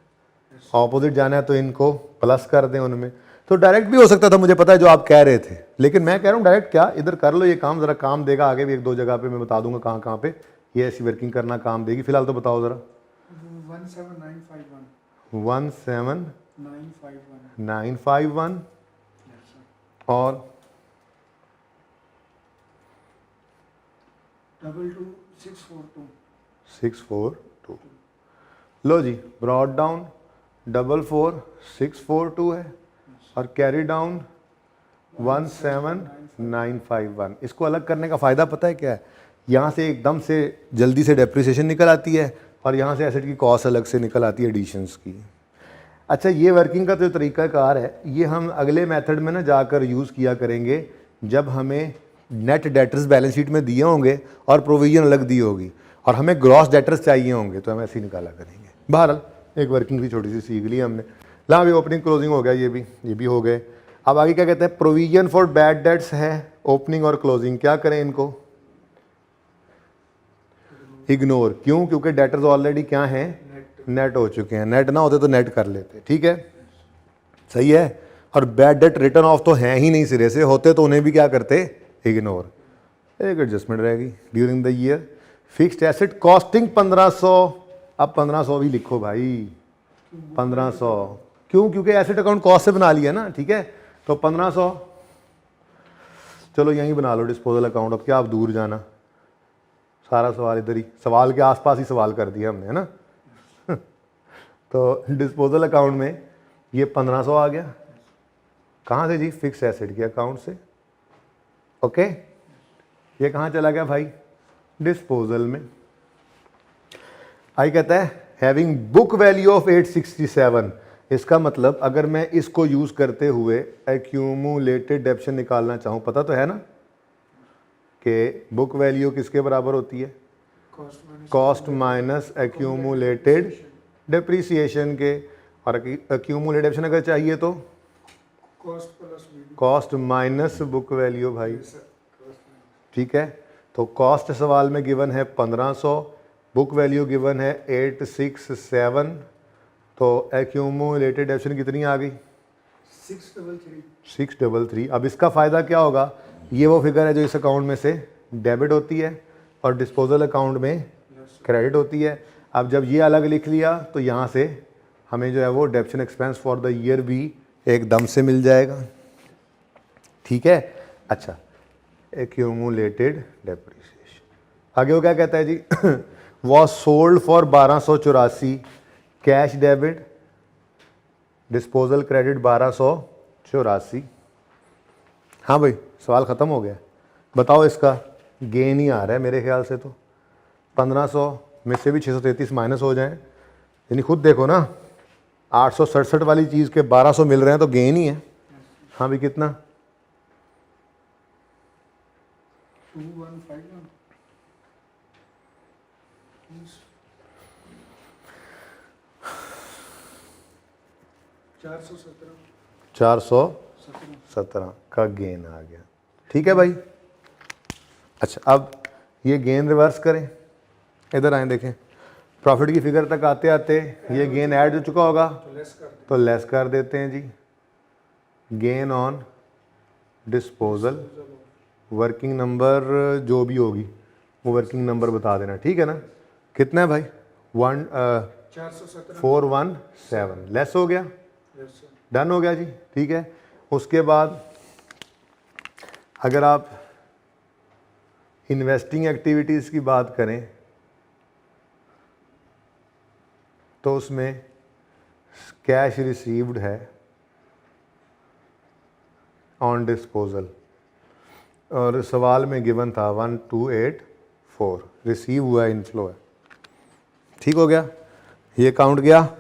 ऑपोजिट जाना है तो इनको प्लस कर दें उनमें, तो डायरेक्ट भी हो सकता था, मुझे पता है जो आप कह रहे थे, लेकिन मैं कह रहा हूँ डायरेक्ट क्या, इधर कर लो ये काम, ज़रा काम देगा आगे भी, 1-2 जगह पे मैं बता दूंगा कहाँ कहाँ पे ये ऐसी वर्किंग करना काम देगी। फिलहाल तो बताओ ज़रा। 17951. 17951 Yes sir. और 22642. 642। लो जी, ब्रॉड डाउन 44642 है और कैरी डाउन 17951। इसको अलग करने का फ़ायदा पता है क्या है? यहाँ से एकदम से जल्दी से डेप्रिसिएशन निकल आती है और यहाँ से एसेट की कॉस्ट अलग से निकल आती है एडिशंस की। अच्छा, ये वर्किंग का जो तरीक़ाकार है ये हम अगले मेथड में ना जाकर यूज़ किया करेंगे जब हमें नेट डेटर्स बैलेंस शीट में दिए होंगे और प्रोविजन अलग दी होगी और हमें ग्रॉस डेटर्स चाहिए होंगे, तो हम ऐसे ही निकाला करेंगे। बहरहाल एक वर्किंग भी छोटी सी सीख ली हमने। ला भी ओपनिंग क्लोजिंग हो गया, ये भी हो गए। अब आगे क्या कहते हैं, प्रोविजन फॉर बैड डेट्स है ओपनिंग और क्लोजिंग, क्या करें इनको? इग्नोर। क्यों? क्योंकि डेटर्स ऑलरेडी क्या हैं, नेट हो चुके हैं। नेट ना होते तो नेट कर लेते। ठीक है, सही है। और बैड डेट रिटर्न ऑफ तो हैं ही नहीं सिरे से, होते तो उन्हें भी क्या करते, इग्नोर। एक एडजस्टमेंट रहेगी during the year. Fixed asset costing 1500, अब 1500 भी लिखो भाई, 1500 क्यों? क्योंकि एसेट अकाउंट कॉस्ट से बना लिया ना। ठीक है, तो 1500 चलो यहीं बना लो डिस्पोजल अकाउंट। अब क्या आप दूर जाना, सारा सवाल इधर ही, सवाल के आसपास ही सवाल कर दिया हमने, है ना। तो डिस्पोजल अकाउंट में ये 1500 आ गया। कहाँ से जी? फिक्स एसेट के अकाउंट से। ओके, ये कहाँ चला गया भाई? डिस्पोजल में। आई कहता है हैविंग बुक वैल्यू ऑफ 867, इसका मतलब अगर मैं इसको यूज़ करते हुए एक्यूमुलेटेड डेप्शन निकालना चाहूँ, पता तो है ना कि बुक वैल्यू किसके बराबर होती है, कॉस्ट माइनस एक्यूमुलेटेड डिप्रिसिएशन के, और एक्यूमुलेटेड डेप्शन अगर चाहिए तो कॉस्ट प्लस बीडी। कॉस्ट माइनस बुक वैल्यू भाई, ठीक है। तो कॉस्ट सवाल में गिवन है 1500, बुक वैल्यू गिवन है 867, तो एक्यूमुलेटेड डेप्शन कितनी आ गई 633। 633। अब इसका फ़ायदा क्या होगा, ये वो फिगर है जो इस अकाउंट में से डेबिट होती है और डिस्पोजल अकाउंट में क्रेडिट होती है। अब जब ये अलग लिख लिया तो यहाँ से हमें जो है वो डेप्शन एक्सपेंस फॉर द ईयर भी एकदम से मिल जाएगा, ठीक है। अच्छा, एक्यूमुलेटेड डेप्रिसिएशन आगे वो क्या कहता है जी was sold for 1284, cash debit, disposal credit 1284। हाँ भाई, सवाल ख़त्म हो गया। बताओ, इसका गेन ही आ रहा है मेरे ख्याल से, तो 1500 में से भी 633 माइनस हो जाएं, यानी खुद देखो ना, 867 वाली चीज़ के 1200 मिल रहे हैं तो गेन ही है। हाँ भाई, कितना 2151। 417। 417 का गेन आ गया, ठीक है भाई। अच्छा, अब ये गेन रिवर्स करें, इधर आए देखें, प्रॉफिट की फिगर तक आते आते ये गेन ऐड हो चुका होगा तो लेस कर देते हैं जी। Gain on disposal, working number जो भी होगी वो वर्किंग नंबर बता देना, ठीक है ना। कितना है भाई, 417, लेस हो गया, डन हो गया जी, ठीक है। उसके बाद अगर आप इन्वेस्टिंग एक्टिविटीज़ की बात करें तो उसमें कैश रिसीव्ड है ऑन डिस्पोजल, और सवाल में गिवन था 1284, रिसीव हुआ इनफ्लो है, ठीक हो गया। ये अकाउंट गया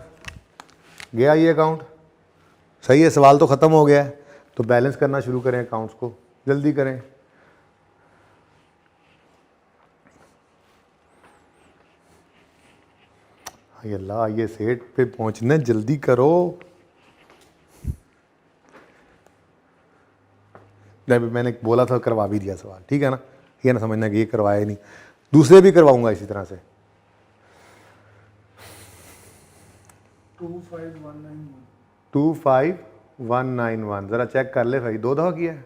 ये अकाउंट सही है, सवाल तो ख़त्म हो गया है। तो बैलेंस करना शुरू करें अकाउंट्स को, जल्दी करें। हाय अल्लाह, ये सेट पे पहुंचने जल्दी करो। मैंने बोला था करवा भी दिया सवाल, ठीक है ना, ये ना समझना कि ये करवाया ही नहीं, दूसरे भी करवाऊंगा इसी तरह से। 25191 ज़रा चेक कर ले भाई, 2 दफ़ा किया है।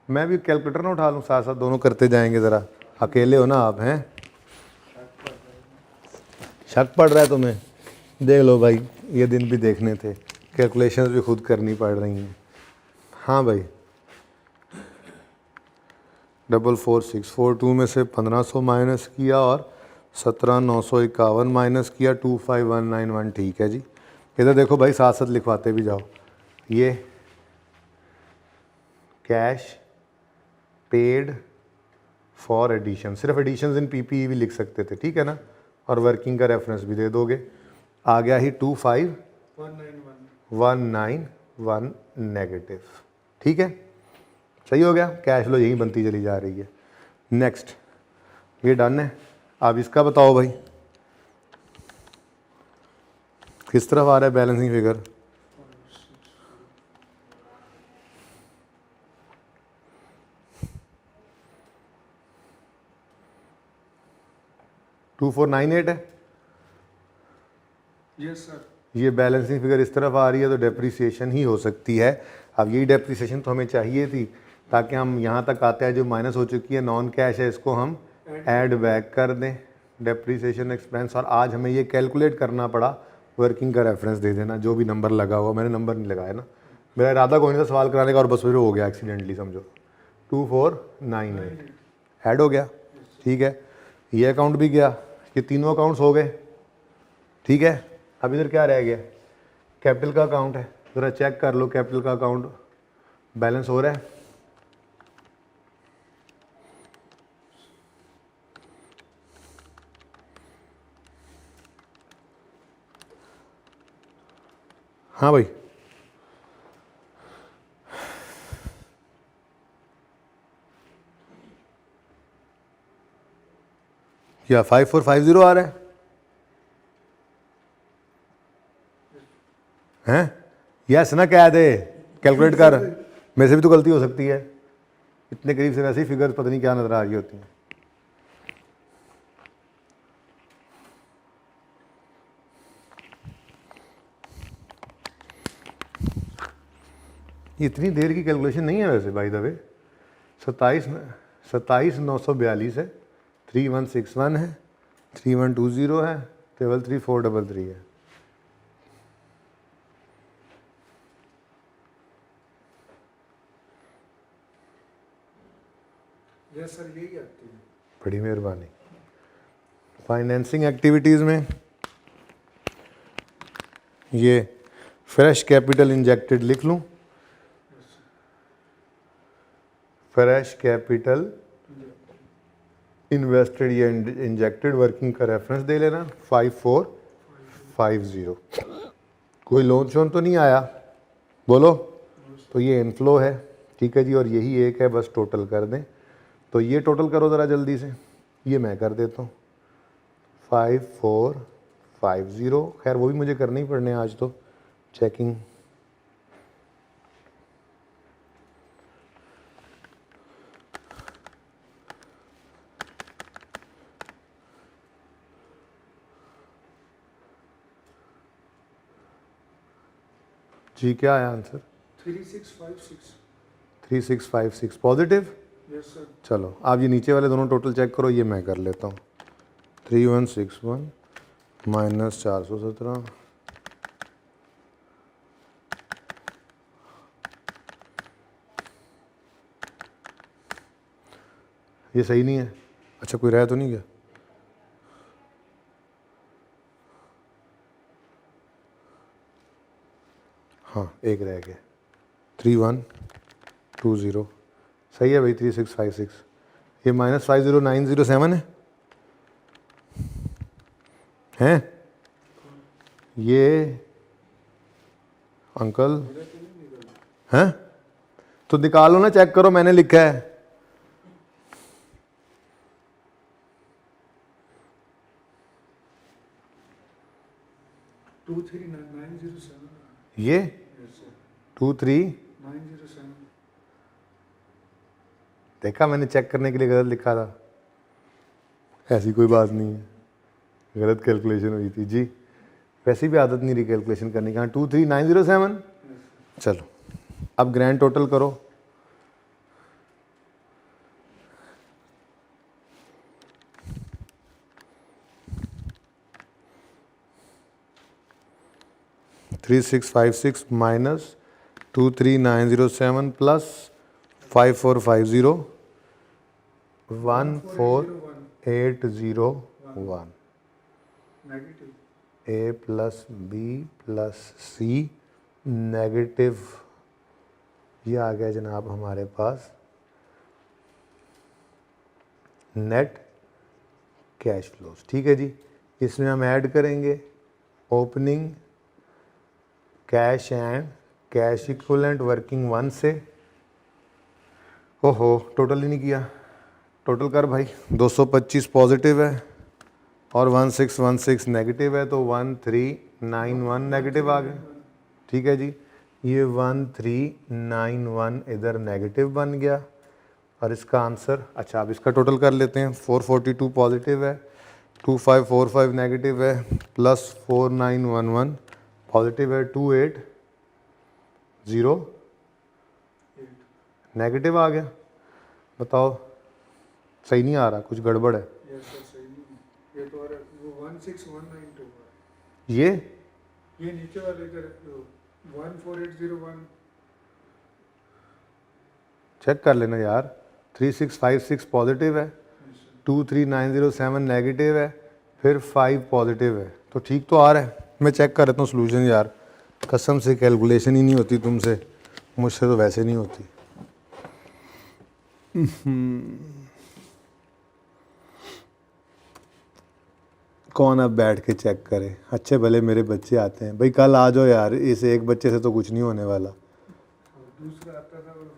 मैं भी कैलकुलेटर ना उठा लूँ, साथ साथ दोनों करते जाएंगे, ज़रा अकेले हो ना आप, हैं शक पड़ रहा है तुम्हें, देख लो भाई, ये दिन भी देखने थे, कैलकुलेशंस भी खुद करनी पड़ रही हैं। हाँ भाई, 44642 में से 1500 माइनस किया और 17951 माइनस किया, 25191, ठीक है जी। इधर देखो भाई, साथ साथ लिखवाते भी जाओ। ये कैश पेड फॉर एडिशन, सिर्फ एडिशंस इन पीपीई भी लिख सकते थे, ठीक है ना, और वर्किंग का रेफरेंस भी दे दोगे। आ गया ही 25191 नेगेटिव, ठीक है, सही हो गया। कैश फ्लो यही बनती चली जा रही है। नेक्स्ट, ये डन है। अब इसका बताओ भाई, किस तरफ आ रहा है बैलेंसिंग फिगर, $2498 है। Yes sir. ये बैलेंसिंग फिगर इस तरफ आ रही है तो डेप्रिसिएशन ही हो सकती है। अब यही डेप्रिसिएशन तो हमें चाहिए थी, ताकि हम यहाँ तक आते हैं जो माइनस हो चुकी है, नॉन कैश है, इसको हम ऐड बैक कर दें डेप्रिसिएशन एक्सपेंस। और आज हमें ये कैलकुलेट करना पड़ा, वर्किंग का रेफरेंस दे देना, जो भी नंबर लगा हुआ, मैंने नंबर नहीं लगाया ना, मेरा इरादा कोई नहीं था सवाल कराने का, और बस फिर हो गया एक्सीडेंटली, समझो 2498 ऐड हो गया, ठीक है। ये अकाउंट भी गया, ये तीनों अकाउंट्स हो गए, ठीक है। अब इधर क्या रह गया, कैपिटल का अकाउंट है, ज़रा चेक कर लो कैपिटल का अकाउंट बैलेंस हो रहा है। हाँ भाई, क्या 5450 आ रहा है? हैं? यस ना कह दे, कैलकुलेट कर। मेरे से भी तो गलती हो सकती है, इतने करीब से वैसे ही फिगर पता नहीं क्या नजर आ रही होती हैं। इतनी देर की कैलकुलेशन नहीं है वैसे, बाय द वे। 27,942 है, 3161 है, 3120 है, 33,433 है। यस सर, यही आती है। बड़ी मेहरबानी। फाइनेंसिंग एक्टिविटीज़ में ये फ्रेश कैपिटल इंजेक्टेड लिख लूँ, फ्रेश कैपिटल इन्वेस्टेड या इंजेक्टेड, वर्किंग का रेफरेंस दे लेना 5450। कोई लोन शोन तो नहीं आया, बोलो। तो ये इनफ्लो है, ठीक है जी, और यही एक है, बस टोटल कर दें। तो ये टोटल करो ज़रा जल्दी से, ये मैं कर देता हूँ 5450। खैर वो भी मुझे करने ही पड़ने आज तो, चेकिंग। जी क्या आया आंसर? 3656। 3656 पॉजिटिव। Yes sir. चलो आप ये नीचे वाले दोनों टोटल चेक करो, ये मैं कर लेता हूँ। 3161 माइनस 417, ये सही नहीं है। अच्छा कोई रहा तो नहीं क्या? हाँ एक रह गया, 3120 सही है भाई। 3656, ये -50907 हैं? ये अंकल हैं? तो निकालो ना, चेक करो, मैंने लिखा है। Two three 907। ये यस सर, 23 907। देखा, मैंने चेक करने के लिए गलत लिखा था। ऐसी कोई बात नहीं है, गलत कैलकुलेशन हुई थी जी। वैसे भी आदत नहीं रही कैलकुलेशन करने की। हाँ 23907। चलो अब ग्रैंड टोटल करो। (3656) माइनस 23907 प्लस 5450 14801। नेगेटिव। ए प्लस बी प्लस सी नेगेटिव, ये आ गया जनाब हमारे पास नेट कैश फ्लोज। ठीक है जी, इसमें हम ऐड करेंगे opening cash and cash equivalent working 1 से। ओहो टोटल ही नहीं किया, टोटल कर भाई। 225 पॉजिटिव है और 1616 नेगेटिव है, तो 1391 नेगेटिव आ गया। ठीक है जी, ये 1391 इधर नेगेटिव बन गया और इसका आंसर, अच्छा अब इसका टोटल कर लेते हैं। 442 पॉजिटिव है, 2545 नेगेटिव है, प्लस 4911 पॉजिटिव है, 280 नेगेटिव आ गया। बताओ सही नहीं आ रहा, कुछ गड़बड़ है। यस सर, सही नहीं है। ये तो और वो 16192 है। ये नीचे वाले इधर 14801। चेक कर लेना यार। 3656 पॉजिटिव है, 23907 नेगेटिव है, फिर 5 पॉजिटिव है, तो ठीक तो आ रहा है। मैं चेक कर लेता हूँ सोल्यूशन यार, कसम से कैलकुलेशन ही नहीं होती तुमसे, मुझसे तो वैसे नहीं होती। कौन अब बैठ के चेक करे, अच्छे भले मेरे बच्चे आते हैं भाई, कल आ जाओ यार, इस एक बच्चे से तो कुछ नहीं होने वाला। और दूसरा आता था और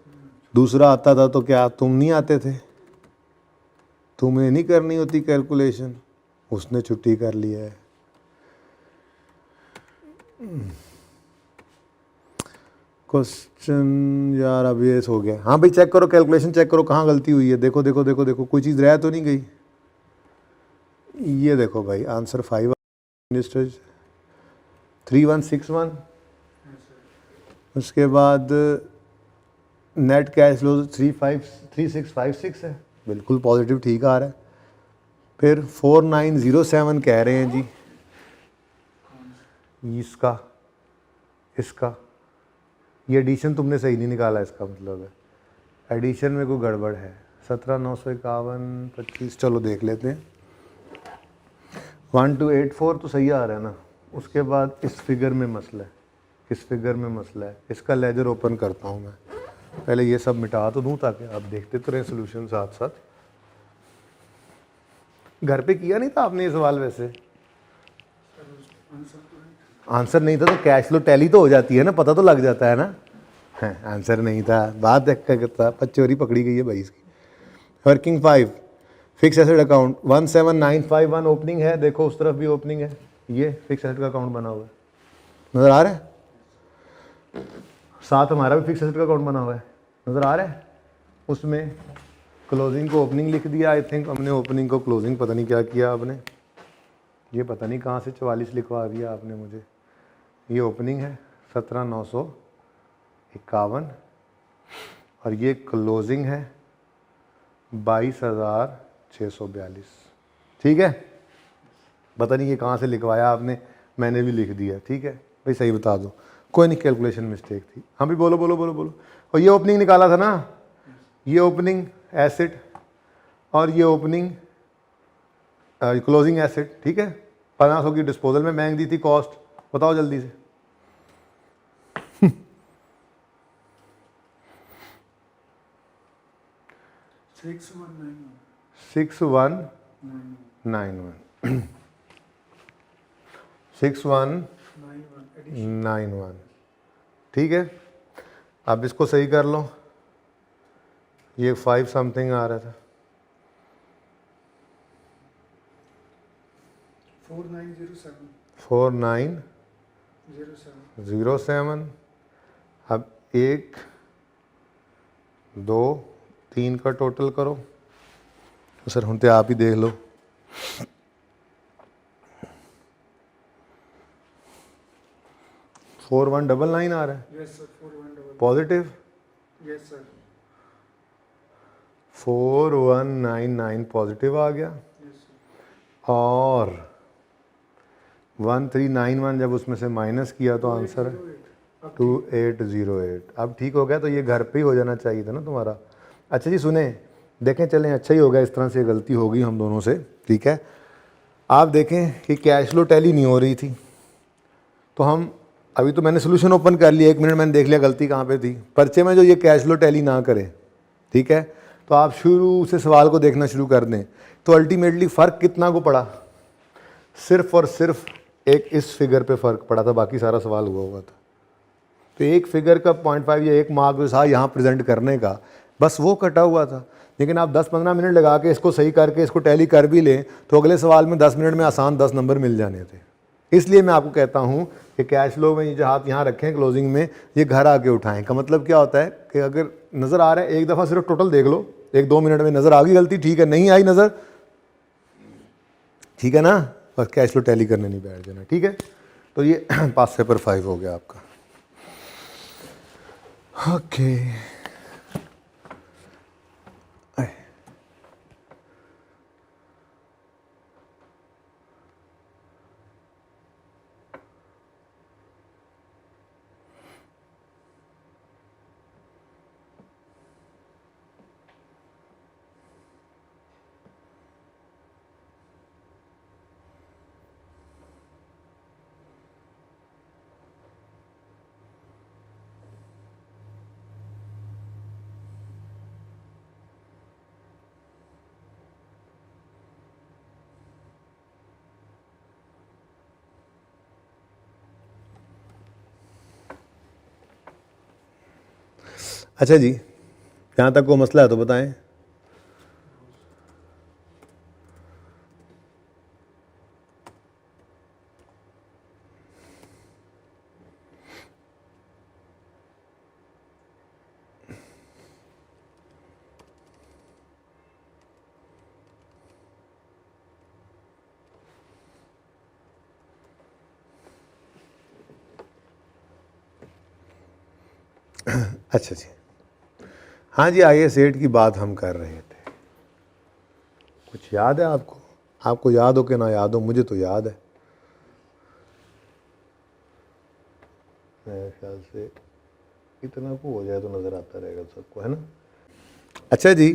दूसरा आता था तो क्या तुम नहीं आते थे? तुम्हें नहीं करनी होती कैलकुलेशन, उसने छुट्टी कर लिया है। क्वेश्चन यार अब ये हो गया। हाँ भाई चेक करो, कैलकुलेशन चेक करो कहाँ गलती हुई है। देखो देखो देखो देखो, कोई चीज़ रह तो नहीं गई। ये देखो भाई आंसर 5 3161। उसके बाद नेट कैश फ्लो 3656 है, बिल्कुल पॉजिटिव ठीक आ रहा है। फिर 4907 कह रहे हैं जी, इसका इसका ये एडिशन तुमने सही नहीं निकाला, इसका मतलब है एडिशन में कोई गड़बड़ है। 17,951 25, चलो देख लेते हैं। 1284 तो सही आ रहा है ना। उसके बाद इस फिगर में मसला है, इस फिगर में मसला है। इसका लेजर ओपन करता हूँ मैं, पहले ये सब मिटा तो दूँ ताकि आप देखते तो रहें सोल्यूशन साथ साथ। घर पे किया नहीं था आपने ये सवाल? वैसे आंसर नहीं था तो कैश फ्लो टैली तो हो जाती है ना, पता तो लग जाता है ना। आंसर नहीं था, बात देख कर करता, चोरी पकड़ी गई है भाई इसकी। Working 5 fix asset account 17951 opening है, देखो उस तरफ भी ओपनिंग है, ये फिक्स एसेट का अकाउंट बना हुआ है, नज़र आ रहा है। साथ हमारा भी फिक्स एसेट का अकाउंट बना हुआ है, नज़र आ रहा है। उसमें क्लोजिंग को ओपनिंग लिख दिया, आई थिंक हमने ओपनिंग को क्लोजिंग, पता नहीं क्या किया आपने, ये पता नहीं कहाँ से 44 लिखवा दिया आपने मुझे। ये ओपनिंग है 17,951 और ये क्लोजिंग है 22,642। ठीक है, पता नहीं ये कहाँ से लिखवाया आपने, मैंने भी लिख दिया। ठीक है भाई, सही बता दो, कोई नहीं, कैलकुलेशन मिस्टेक थी। हाँ भी बोलो बोलो बोलो बोलो। और ये ओपनिंग निकाला था ना, ये ओपनिंग एसेट और ये ओपनिंग क्लोजिंग एसेट। ठीक है, 1500 की डिस्पोजल में बैंक दी थी कॉस्ट, बताओ जल्दी से। 6191 6191। ठीक है, अब इसको सही कर लो। ये 5 समथिंग आ रहा था, 4907। अब 1 2 3 का टोटल करो तो सर होते आप ही देख लो। 4199 आ रहा है पॉजिटिव, 4199 पॉजिटिव आ गया। और 1391 जब उसमें से माइनस किया तो आंसर है 2808। अब ठीक हो गया, तो ये घर पे ही हो जाना चाहिए था ना तुम्हारा। अच्छा जी सुने, देखें चलें, अच्छा ही हो गया, इस तरह से गलती हो गई हम दोनों से। ठीक है, आप देखें कि कैश फ्लो टैली नहीं हो रही थी, तो हम अभी तो मैंने सोल्यूशन ओपन कर लिया, 1 मिनट मैंने देख लिया गलती कहाँ पे थी। पर्चे में जो ये कैश फ्लो टैली ना करें, ठीक है, तो आप शुरू से सवाल को देखना शुरू कर दें, तो अल्टीमेटली फ़र्क कितना को पड़ा? सिर्फ और सिर्फ एक इस फिगर पे फ़र्क पड़ा था, बाकी सारा सवाल हुआ था। तो एक फिगर का 0.5 या 1 मार्क जो था यहाँ प्रेजेंट करने का, बस वो कटा हुआ था। लेकिन आप 10-15 मिनट लगा के इसको सही करके इसको टैली कर भी लें तो अगले सवाल में 10 मिनट में आसान 10 नंबर मिल जाने थे। इसलिए मैं आपको कहता हूँ कि कैश फ्लो में ये जो हाथ यहाँ रखें क्लोजिंग में, ये घर आके उठाएं। का मतलब क्या होता है कि अगर नज़र आ रहा है, एक दफ़ा सिर्फ टोटल देख लो, 1-2 मिनट में नज़र आ गई गलती, ठीक है, नहीं आई नज़र, ठीक है ना, बस कैश फ्लो टैली करने नहीं बैठ जाना। ठीक है, तो ये पास पेपर 5 हो गया आपका। ओके अच्छा जी, यहाँ तक को मसला है तो बताएं। अच्छा जी, हाँ जी, आइए सेठ की बात हम कर रहे थे। कुछ याद है आपको? आपको याद हो कि ना याद हो, मुझे तो याद है। मेरे ख्याल से इतना को हो जाए तो नज़र आता रहेगा सबको, है ना। अच्छा जी,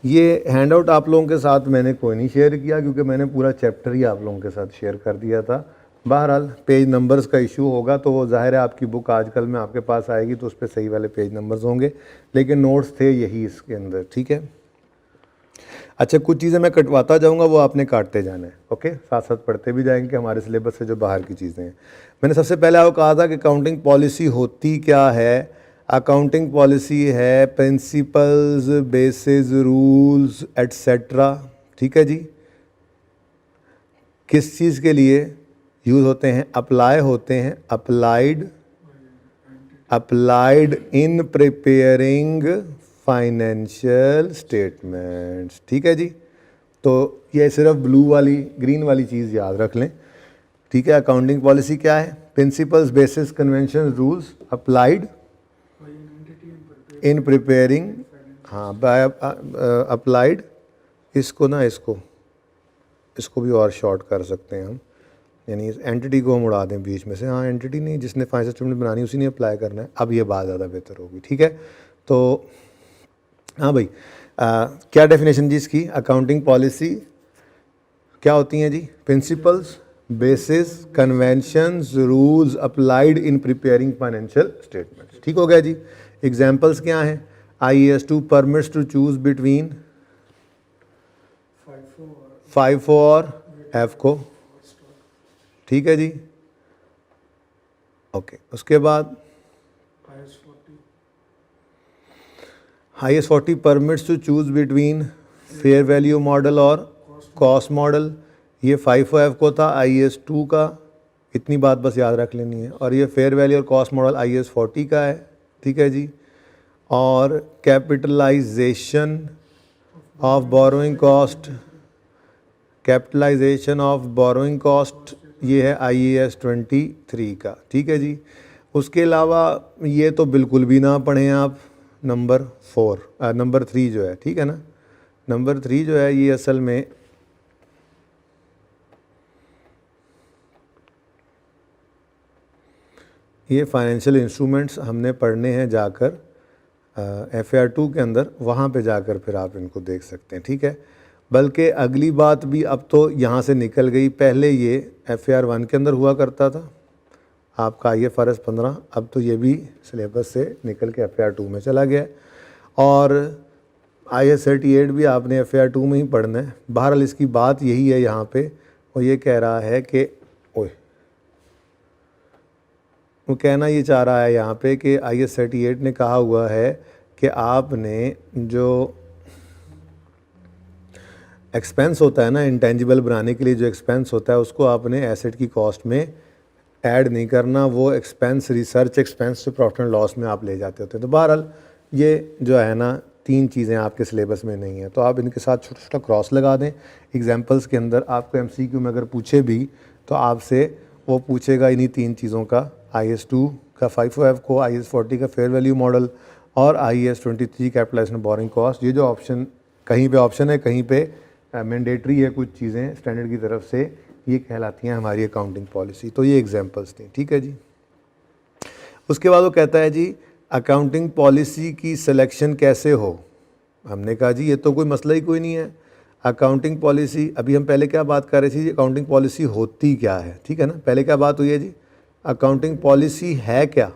ये हैंड आउट आप लोगों के साथ मैंने कोई नहीं शेयर किया क्योंकि मैंने पूरा चैप्टर ही आप लोगों के साथ शेयर कर दिया था। बहरहाल पेज नंबर्स का इशू होगा तो वो ज़ाहिर है आपकी बुक आजकल में आपके पास आएगी तो उस पर सही वाले पेज नंबर्स होंगे, लेकिन नोट्स थे यही इसके अंदर, ठीक है। अच्छा, कुछ चीज़ें मैं कटवाता जाऊंगा, वो आपने काटते जाना है, ओके। साथ साथ पढ़ते भी जाएंगे हमारे सिलेबस से जो बाहर की चीज़ें हैं। मैंने सबसे पहले आपको कहा था कि अकाउंटिंग पॉलिसी होती क्या है। अकाउंटिंग पॉलिसी है प्रिंसिपल्स, बेसिस, रूल्स एट्सेट्रा, ठीक है जी। किस चीज़ के लिए यूज़ होते हैं? अप्लाई होते हैं, applied in preparing financial statements, ठीक है जी। तो ये सिर्फ ब्लू वाली ग्रीन वाली चीज़ याद रख लें, ठीक है। अकाउंटिंग पॉलिसी क्या है? Principles, basis, convention, rules applied in preparing, हाँ, बाय अप्लाइड। इसको ना इसको भी और शॉर्ट कर सकते हैं हम, यानी इस एंटिटी को हम उड़ा दें बीच में से। हाँ, एंटिटी नहीं, जिसने फाइनेंशियल स्टेटमेंट बनानी उसी ने अप्लाई करना है। अब ये बात ज़्यादा बेहतर होगी, ठीक है। तो हाँ भाई, क्या डेफिनेशन जी इसकी? अकाउंटिंग पॉलिसी क्या होती हैं जी? Principles, bases, conventions, rules applied in preparing financial statements, ठीक हो गया जी। एग्जाम्पल्स क्या हैं? IAS2 permits to choose between FIFO और EFCO, ठीक है जी, ओके। उसके बाद IS40 permits to choose between fair value model और कॉस्ट मॉडल। ये FIFO EFCO था IAS2 का, इतनी बात बस याद रख लेनी है। और ये फेयर वैल्यू और कॉस्ट मॉडल IAS40 का है, ठीक है जी। और capitalisation of borrowing cost, capitalisation of borrowing cost ये है IAS23 का, ठीक है जी। उसके अलावा ये तो बिल्कुल भी ना पढ़ें आप, नंबर 3 जो है, ठीक है ना। नंबर 3 जो है ये असल में ये फाइनेंशियल इंस्ट्रूमेंट्स हमने पढ़ने हैं जाकर FAR2 के अंदर, वहाँ पे जाकर फिर आप इनको देख सकते हैं, ठीक है। बल्कि अगली बात भी अब तो यहाँ से निकल गई, पहले ये FAR1 के अंदर हुआ करता था आपका IFRS 15, अब तो ये भी सिलेबस से निकल के FAR2 में चला गया है। और IS38 भी आपने FAR2 में ही पढ़ना है। बहरहाल इसकी बात यही है यहाँ पे, वो ये कह रहा है कि वो कहना ये चाह रहा है यहाँ पे कि IS38 ने कहा हुआ है कि आपने जो एक्सपेंस होता है ना, इंटेंजिबल बनाने के लिए जो एक्सपेंस होता है उसको आपने एसेट की कॉस्ट में ऐड नहीं करना, वो एक्सपेंस रिसर्च एक्सपेंस जो प्रॉफिट एंड लॉस में आप ले जाते होते हैं। तो बहरहाल ये जो है ना 3 चीज़ें आपके सिलेबस में नहीं है, तो आप इनके साथ छोटा छोटा क्रॉस लगा दें। एग्जाम्पल्स के अंदर आपको MCQ में अगर पूछे भी तो आपसे वो पूछेगा इन्हीं 3 चीज़ों का, IS2 का FIFO EFCO, IS40 का फेयर वैल्यू मॉडल और IAS23 कैपिटलाइजेशन बोरिंग कॉस्ट। ये जो ऑप्शन कहीं पे ऑप्शन है, कहीं पे मैंडेटरी है, कुछ चीज़ें स्टैंडर्ड की तरफ से, ये कहलाती हैं हमारी अकाउंटिंग पॉलिसी। तो ये एग्जांपल्स थी, ठीक है जी। उसके बाद वो कहता है जी अकाउंटिंग पॉलिसी की सिलेक्शन कैसे हो। हमने कहा जी ये तो कोई मसला ही कोई नहीं है। अकाउंटिंग पॉलिसी, अभी हम पहले क्या बात कर रहे थे जी, अकाउंटिंग पॉलिसी होती क्या है, ठीक है ना। पहले क्या बात हुई है जी, अकाउंटिंग पॉलिसी है क्या।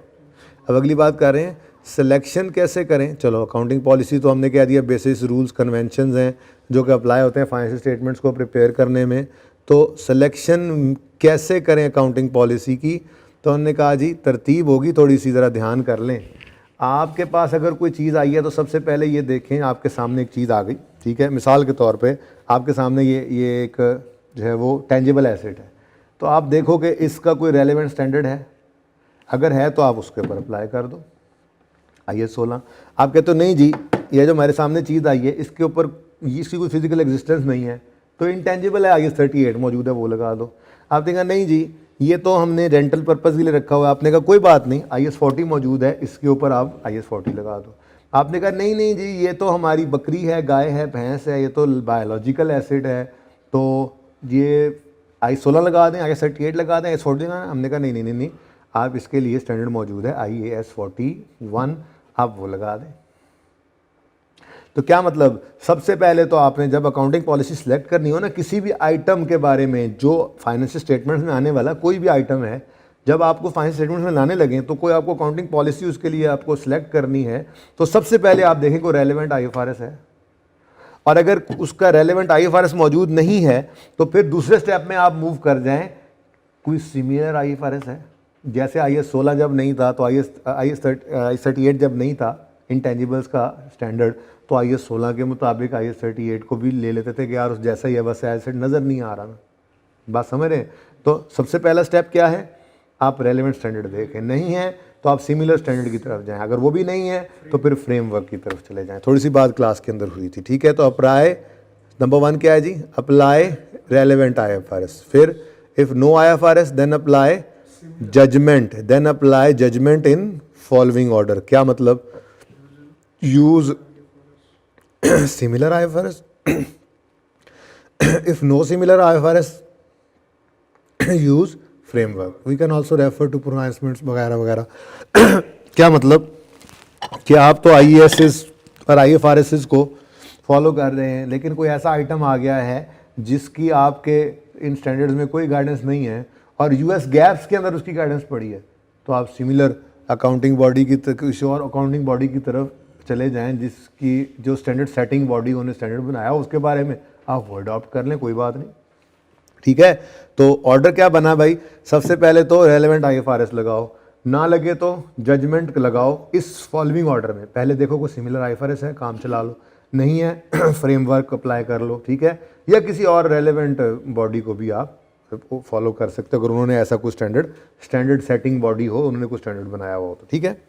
अब अगली बात कर रहे हैं सिलेक्शन कैसे करें। चलो, अकाउंटिंग पॉलिसी तो हमने कह दिया बेसिस, रूल्स, कन्वेंशंस हैं जो कि अप्लाई होते हैं फाइनेंशियल स्टेटमेंट्स को प्रिपेयर करने में। तो सिलेक्शन कैसे करें अकाउंटिंग पॉलिसी की, तो हमने कहा जी तरतीब होगी थोड़ी सी, ज़रा ध्यान कर लें। आपके पास अगर कोई चीज़ आई है तो सबसे पहले ये देखें, आपके सामने एक चीज़ आ गई, ठीक है, मिसाल के तौर पे आपके सामने ये एक जो है वो टेंजिबल एसेट है, तो आप देखो कि इसका कोई रेलेवेंट स्टैंडर्ड है, अगर है तो आप उसके ऊपर अप्लाई कर दो IS 16। आप कहते हो नहीं जी ये जो हमारे सामने चीज़ आई है इसके ऊपर इसकी कोई फिजिकल एग्जिस्टेंस नहीं है, तो इंटेंजिबल है, IS 38 मौजूद है वो लगा दो। आपने कहा नहीं जी ये तो हमने रेंटल पर्पज़ के लिए रखा हुआ है, आपने कहा कोई बात नहीं IS 40 मौजूद है, इसके ऊपर आप IS 40 लगा दो। आपने कहा नहीं नहीं जी ये तो हमारी बकरी है, गाय है, भैंस है, ये तो बायोलॉजिकल एसिड है, तो ये IS 16 लगा दें, IS 38 लगा दें, IS 40 लगा दें। हमने कहा नहीं नहीं नहीं नहीं, आप इसके लिए स्टैंडर्ड मौजूद है IAS 41, आप वो लगा दें। तो क्या मतलब, सबसे पहले तो आपने जब अकाउंटिंग पॉलिसी सिलेक्ट करनी हो ना, किसी भी आइटम के बारे में जो फाइनेंशियल स्टेटमेंट्स में आने वाला कोई भी आइटम है, जब आपको फाइनेंशियल स्टेटमेंट्स में लाने लगे तो कोई आपको अकाउंटिंग पॉलिसी उसके लिए आपको सिलेक्ट करनी है, तो सबसे पहले आप देखें कोई रेलेवेंट IFRS है, और अगर उसका रेलेवेंट IFRS मौजूद नहीं है तो फिर दूसरे स्टेप में आप मूव कर जाएं, कोई सिमिलर IFRS है। जैसे IS 16 जब नहीं था तो IS 38 जब नहीं था इंटेंजिबल्स का स्टैंडर्ड, तो IS 16 के मुताबिक IS 38 को भी ले लेते थे कि यार उस जैसा ही है, बस ऐसे नज़र नहीं आ रहा ना, बात समझ रहे हैं। तो सबसे पहला स्टेप क्या है, आप रेलेवेंट स्टैंडर्ड देखें, नहीं है तो आप सिमिलर स्टैंडर्ड की तरफ जाएं, अगर वो भी नहीं है तो फिर फ्रेमवर्क की तरफ चले जाएं। थोड़ी सी बात क्लास के अंदर हुई थी, ठीक है। तो अप्लाई नंबर 1 क्या है जी, अप्लाई रेलेवेंट IFRS, फिर if no IFRS then apply judgement, then apply judgement in following order. क्या मतलब, use similar IFRS, if no similar IFRS use framework, we can also refer to pronouncements वगैरह वगैरह। क्या मतलब कि आप तो IES और IFRS को फॉलो कर रहे हैं, लेकिन कोई ऐसा आइटम आ गया है जिसकी आपके इन स्टैंडर्ड्स में कोई गाइडेंस नहीं है और US गैप्स के अंदर उसकी गाइडेंस पड़ी है, तो आप सिमिलर अकाउंटिंग बॉडी की किसी और अकाउंटिंग बॉडी की तरफ चले जाएं जिसकी जो स्टैंडर्ड सेटिंग बॉडी उन्होंने स्टैंडर्ड बनाया उसके बारे में आप वो अडॉप्ट कर लें, कोई बात नहीं, ठीक है। तो ऑर्डर क्या बना भाई, सबसे पहले तो रेलेवेंट IFRS लगाओ, ना लगे तो जजमेंट लगाओ इस फॉलोइंग ऑर्डर में। पहले देखो कोई सिमिलर IFRS है, काम चला लो, नहीं है फ्रेमवर्क अप्लाई कर लो, ठीक है, या किसी और रेलेवेंट बॉडी को भी आप फॉलो कर सकते हो अगर उन्होंने ऐसा कोई स्टैंडर्ड सेटिंग बॉडी हो, उन्होंने कोई स्टैंडर्ड बनाया हुआ हो तो, ठीक है।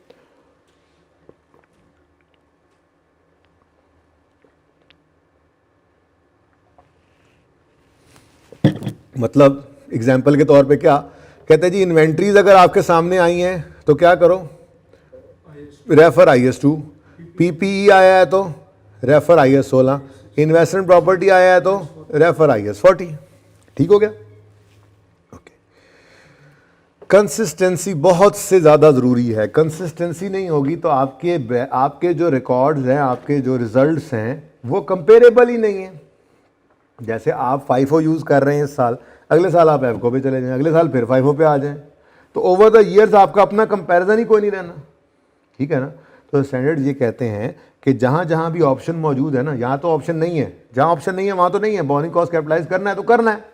मतलब एग्जाम्पल के तौर पे क्या कहते हैं जी, इन्वेंट्रीज अगर आपके सामने आई हैं तो क्या करो, रेफर IS 2, PPE आया है तो रेफर IS 16, इन्वेस्टमेंट प्रॉपर्टी आया है तो रेफर IS 40, ठीक हो गया। ओके, कंसिस्टेंसी बहुत से ज़्यादा ज़रूरी है, कंसिस्टेंसी नहीं होगी तो आपके जो रिकॉर्ड्स हैं, आपके जो रिजल्ट्स हैं वो कंपेरेबल ही नहीं है। जैसे आप FIFO यूज़ कर रहे हैं इस साल, अगले साल आप EFCO पे चले जाएं, अगले साल फिर FIFO पे आ जाएं, तो ओवर द ईयर्स आपका अपना कंपैरिजन ही कोई नहीं रहना, ठीक है ना। तो स्टैंडर्ड ये कहते हैं कि जहाँ जहाँ भी ऑप्शन मौजूद है ना, यहाँ तो ऑप्शन नहीं है, जहाँ ऑप्शन नहीं है वहाँ तो नहीं है, बोरिंग कॉस्ट कैपिटलाइज करना है तो करना है,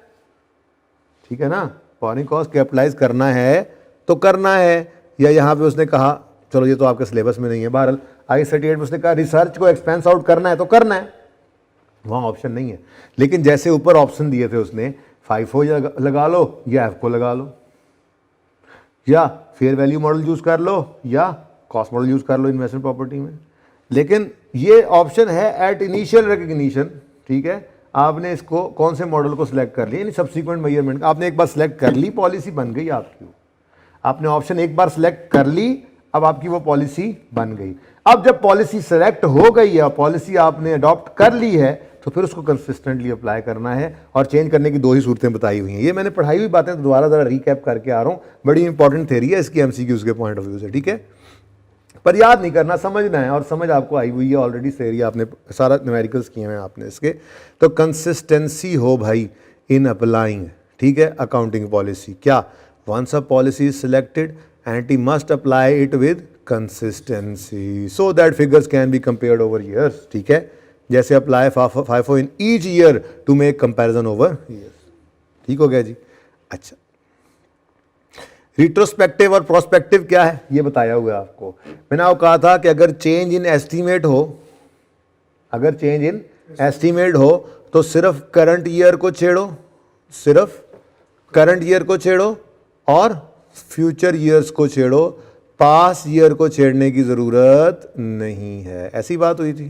ठीक है ना, बोरिंग कॉस्ट कैपिटलाइज करना है तो करना है। या यहाँ पे उसने कहा चलो ये तो आपके सिलेबस में नहीं है, बहरहाल IS 38 में उसने कहा रिसर्च को एक्सपेंस आउट करना है तो करना है, वहाँ ऑप्शन नहीं है। लेकिन जैसे ऊपर ऑप्शन दिए थे उसने, FIFO लगा लो या EFCO लगा लो, या फेयर वैल्यू मॉडल यूज़ कर लो या कॉस्ट मॉडल यूज़ कर लो इन्वेस्टमेंट प्रॉपर्टी में। लेकिन ये ऑप्शन है एट इनिशियल रिकग्निशन, ठीक है, आपने इसको कौन से मॉडल को सिलेक्ट कर लिया, यानी सब्सिक्वेंट मेजरमेंट आपने एक बार सिलेक्ट कर ली, पॉलिसी बन गई आपकी, आपने ऑप्शन एक बार सिलेक्ट कर ली, अब आपकी वो पॉलिसी बन गई। अब जब पॉलिसी सेलेक्ट हो गई है, पॉलिसी आपने अडॉप्ट कर ली है, तो फिर उसको कंसिस्टेंटली अप्लाई करना है, और चेंज करने की 2 ही सूरतें बताई हुई हैं। ये मैंने पढ़ाई हुई बातें तो दोबारा ज़रा रिकैप करके आ रहा हूँ, बड़ी इंपॉर्टेंट थ्योरी है इसकी MCQs के पॉइंट ऑफ व्यू से, ठीक है, पर याद नहीं करना, समझना है, और समझ आपको आई हुई है ऑलरेडी, थ्योरी आपने सारा न्यूमेरिकल्स किए हैं आपने इसके। तो कंसिस्टेंसी हो भाई इन अप्लाइंग, ठीक है, अकाउंटिंग पॉलिसी। क्या, once a policy is selected entity must apply it with consistency so that figures can be compared over years, ठीक है। जैसे apply FIFO in each year to make comparison over years, ठीक हो गया जी। अच्छा, retrospective और prospective क्या है ये बताया हुआ है आपको। मैंने आपको कहा था कि अगर चेंज इन एस्टीमेट हो, अगर चेंज इन एस्टीमेट हो तो सिर्फ करंट ईयर को छेड़ो, सिर्फ करंट ईयर को छेड़ो और फ्यूचर ईयर्स को छेड़ो, पास ईयर को छेड़ने की जरूरत नहीं है। ऐसी बात हुई थी।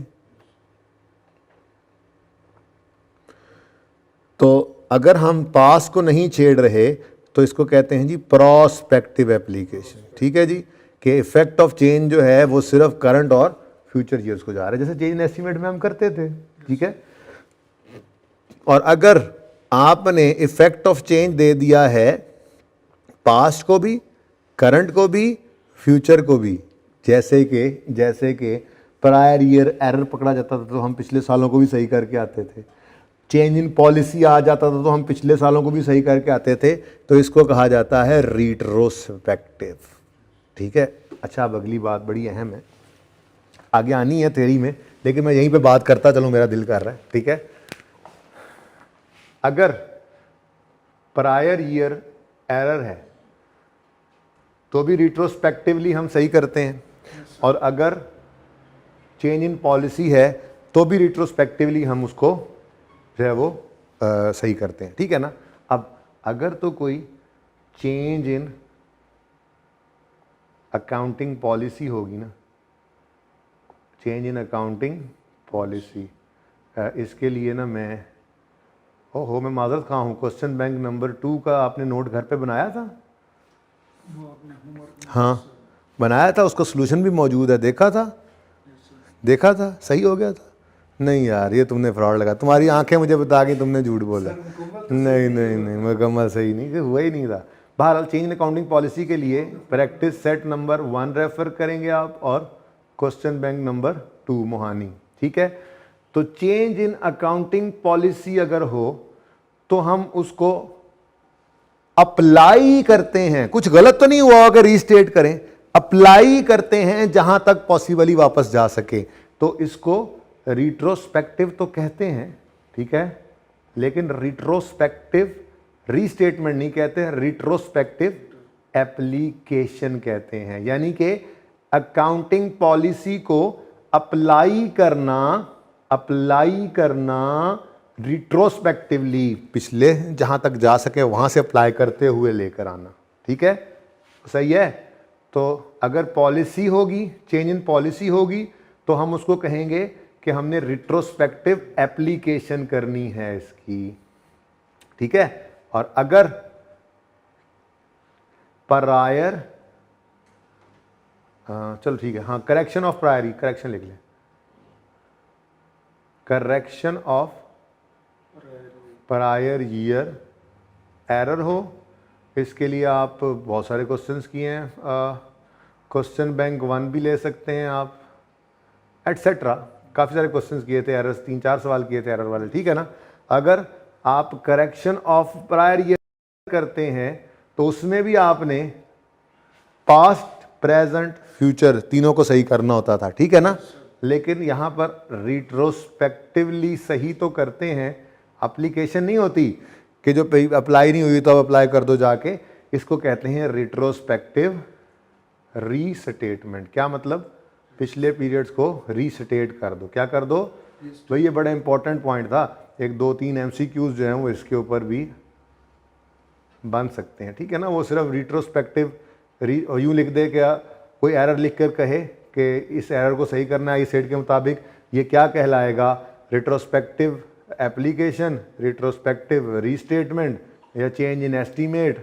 तो अगर हम पास को नहीं छेड़ रहे तो इसको कहते हैं जी प्रोस्पेक्टिव एप्लीकेशन। ठीक है जी, कि इफेक्ट ऑफ चेंज जो है वो सिर्फ करंट और फ्यूचर ईयर्स को जा रहा है, जैसे चेंज इन एस्टीमेट में हम करते थे। ठीक है, और अगर आपने इफेक्ट ऑफ चेंज दे दिया है पास्ट को भी, करंट को भी, फ्यूचर को भी, जैसे कि प्रायर ईयर एरर पकड़ा जाता था तो हम पिछले सालों को भी सही करके आते थे, चेंज इन पॉलिसी आ जाता था तो हम पिछले सालों को भी सही करके आते थे, तो इसको कहा जाता है रिट्रोस्पेक्टिव। ठीक है, अच्छा अब अगली बात बड़ी अहम है, आगे आनी है थ्योरी में, लेकिन मैं यहीं पे बात करता चलूँ, मेरा दिल कर रहा है। ठीक है, अगर प्रायर ईयर एरर है तो भी रिट्रोस्पेक्टिवली हम सही करते हैं, और अगर चेंज इन पॉलिसी है तो भी रिट्रोस्पेक्टिवली हम उसको जो है वो सही करते हैं। ठीक है ना। अब अगर तो कोई चेंज इन अकाउंटिंग पॉलिसी होगी ना, चेंज इन अकाउंटिंग पॉलिसी, इसके लिए ना मैं माजरत खा हूँ, क्वेश्चन बैंक नंबर 2 का आपने नोट घर पे बनाया था? वो अपने होमवर्क में हाँ बनाया था, उसका सोल्यूशन भी मौजूद है, देखा था? देखा था, सही हो गया था? नहीं यार, ये तुमने फ्रॉड लगा, तुम्हारी आंखें मुझे बता के तुमने झूठ बोला। नहीं मुकम्मल सही नहीं, हुआ ही नहीं था। बहरहाल चेंज इन अकाउंटिंग पॉलिसी के लिए प्रैक्टिस सेट नंबर 1 रेफर करेंगे आप, और क्वेश्चन बैंक नंबर 2 मोहानी। ठीक है, तो चेंज इन अकाउंटिंग पॉलिसी अगर हो तो हम उसको अप्लाई करते हैं, कुछ गलत तो नहीं हुआ अगर रीस्टेट करें, अप्लाई करते हैं जहां तक पॉसिबली वापस जा सके, तो इसको रिट्रोस्पेक्टिव तो कहते हैं। ठीक है, लेकिन रिट्रोस्पेक्टिव रीस्टेटमेंट नहीं कहते हैं, रिट्रोस्पेक्टिव एप्लीकेशन कहते हैं। यानी कि अकाउंटिंग पॉलिसी को अप्लाई करना रिट्रोस्पेक्टिवली, पिछले जहां तक जा सके वहां से अप्लाई करते हुए लेकर आना। ठीक है, सही है। तो अगर पॉलिसी होगी, चेंज इन पॉलिसी होगी, तो हम उसको कहेंगे कि हमने रिट्रोस्पेक्टिव एप्लीकेशन करनी है इसकी। ठीक है, और अगर प्रायर, चलो ठीक है, हाँ करेक्शन ऑफ प्रायरी, करेक्शन लिख लें, correction of prior year error हो, इसके लिए आप बहुत सारे क्वेश्चंस किए हैं, क्वेश्चन बैंक 1 भी ले सकते हैं आप, एटसेट्रा, काफ़ी सारे क्वेश्चंस किए थे, एरर्स 3-4 सवाल किए थे एरर वाले। ठीक है ना। अगर आप करेक्शन ऑफ प्रायर ईयर करते हैं तो उसमें भी आपने पास्ट, प्रेजेंट, फ्यूचर तीनों को सही करना होता था। ठीक है ना, लेकिन यहां पर रिट्रोस्पेक्टिवली सही तो करते हैं, एप्लीकेशन नहीं होती कि जो अप्लाई नहीं हुई तो अब अप्लाई कर दो जाके, इसको कहते हैं रिट्रोस्पेक्टिव रीस्टेटमेंट। क्या मतलब? पिछले पीरियड्स को रीस्टेट कर दो। क्या कर दो भाई? ये बड़ा इंपॉर्टेंट पॉइंट था, 1-2-3 MCQs जो हैं वो इसके ऊपर भी बन सकते हैं। ठीक है ना, वो सिर्फ रिट्रोस्पेक्टिव यूँ लिख दे, क्या कोई एरर लिख कर कहे कि इस एरर को सही करना है इस सेट के मुताबिक, ये क्या कहलाएगा? रिट्रोस्पेक्टिव एप्लीकेशन, रिट्रोस्पेक्टिव रीस्टेटमेंट या चेंज इन एस्टीमेट।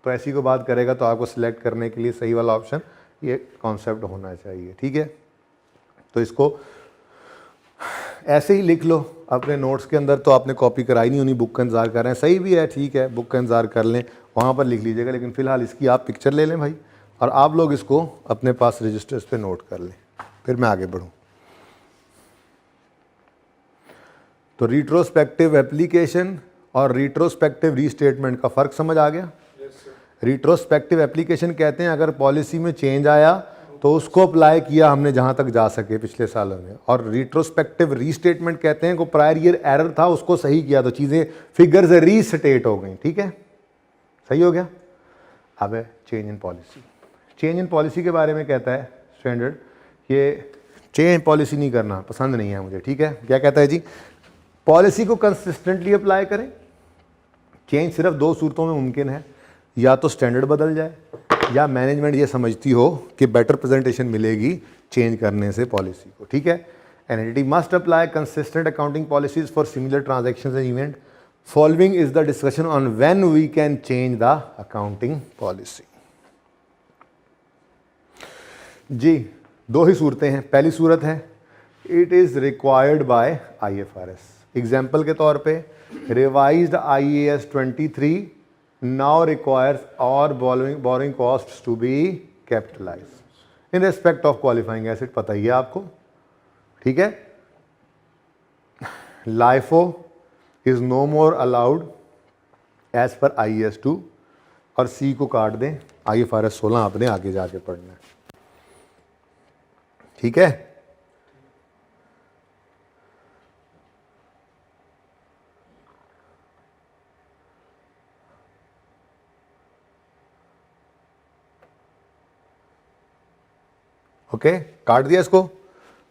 तो ऐसी को बात करेगा तो आपको सिलेक्ट करने के लिए सही वाला ऑप्शन ये कॉन्सेप्ट होना चाहिए। ठीक है, तो इसको ऐसे ही लिख लो अपने नोट्स के अंदर, तो आपने कॉपी कराई नहीं होनी, बुक का इंतज़ार कर रहे हैं, सही भी है, ठीक है, बुक का इंतज़ार कर लें, वहाँ पर लिख लीजिएगा, लेकिन फ़िलहाल इसकी आप पिक्चर ले लें भाई, और आप लोग इसको अपने पास रजिस्टर्स पे नोट कर लें, फिर मैं आगे बढ़ूँ। तो रिट्रोस्पेक्टिव एप्लीकेशन और रिट्रोस्पेक्टिव रीस्टेटमेंट का फ़र्क समझ आ गया? रिट्रोस्पेक्टिव एप्लीकेशन कहते हैं अगर पॉलिसी में चेंज आया तो उसको अप्लाई किया हमने जहां तक जा सके पिछले सालों में, और रिट्रोस्पेक्टिव रीस्टेटमेंट कहते हैं को प्रायर ईयर एरर था उसको सही किया तो चीज़ें फिगर्स रीस्टेट हो गई। ठीक है, सही हो गया। Have a change in policy. Change in policy के बारे में कहता है स्टैंडर्ड, ये चेंज पॉलिसी नहीं करना पसंद नहीं है मुझे, ठीक है। क्या कहता है जी, पॉलिसी को कंसिस्टेंटली अप्लाई करें। चेंज सिर्फ दो सूरतों में मुमकिन है, या तो स्टैंडर्ड बदल जाए या मैनेजमेंट ये समझती हो कि बेटर प्रेजेंटेशन मिलेगी चेंज करने से पॉलिसी को, ठीक है। An entity must apply consistent accounting policies for similar transactions and event. Following is the discussion on when we can change the accounting policy. जी दो ही सूरतें हैं। पहली सूरत है it is required by IFRS। Example के तौर पे रिवाइज्ड IAS 23 नाउ रिक्वायर्स और borrowing costs to be capitalised in respect of qualifying asset, पता ही है आपको, ठीक है। LIFO is no more allowed as per IAS 2 और C को काट दें, IFRS 16 आपने आगे जाके पढ़ना है, ठीक है। ओके काट दिया इसको,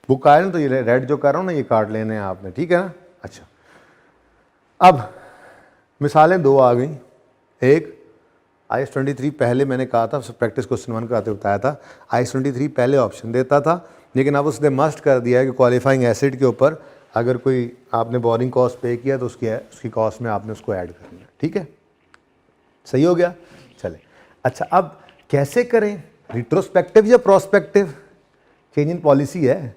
बुक आया ना, तो ये रेड जो कर रहा हूं ना ये काट लेने हैं आपने, ठीक है ना। अच्छा अब मिसालें दो आ गई। एक IAS 23 पहले मैंने कहा था, प्रैक्टिस क्वेश्चन 1 कराते बताया था, IAS 23 पहले ऑप्शन देता था, लेकिन अब उसने मस्ट कर दिया है कि क्वालिफाइंग एसिड के ऊपर अगर कोई आपने बोरिंग कॉस्ट पे किया तो उसकी कॉस्ट में आपने उसको ऐड करना है, ठीक है। सही हो गया, चले। अच्छा अब कैसे करें, रिट्रोस्पेक्टिव या प्रोस्पेक्टिव? चेंज इन पॉलिसी है,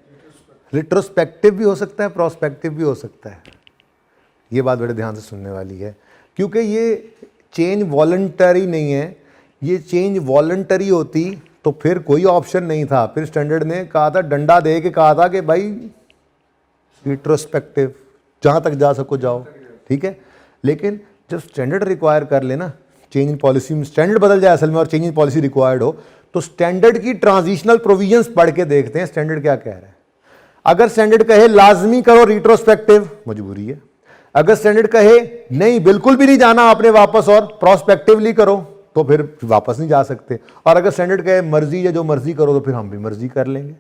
रिट्रोस्पेक्टिव भी हो सकता है, प्रोस्पेक्टिव भी हो सकता है। ये बात बड़े ध्यान से सुनने वाली है, क्योंकि ये चेंज वॉलंटरी नहीं है। ये चेंज वॉलंटरी होती तो फिर कोई ऑप्शन नहीं था, फिर स्टैंडर्ड ने कहा था, डंडा दे के कहा था कि भाई रिट्रोस्पेक्टिव, जहाँ तक जा सको जाओ, ठीक है। लेकिन जब स्टैंडर्ड रिक्वायर कर लेना, चेंज इन पॉलिसी में स्टैंडर्ड बदल जाए असल में और चेंज इन पॉलिसी रिक्वायर्ड हो, तो स्टैंडर्ड की ट्रांजिशनल प्रोविजंस पढ़ के देखते हैं स्टैंडर्ड क्या कह रहा है। अगर स्टैंडर्ड कहे लाजमी करो रिट्रोस्पेक्टिव, मजबूरी है। अगर स्टैंडर्ड कहे नहीं बिल्कुल भी नहीं जाना आपने वापस और प्रोस्पेक्टिवली करो, तो फिर वापस नहीं जा सकते। और अगर स्टैंडर्ड कहे मर्जी या जो मर्जी करो, तो फिर हम भी मर्जी कर लेंगे।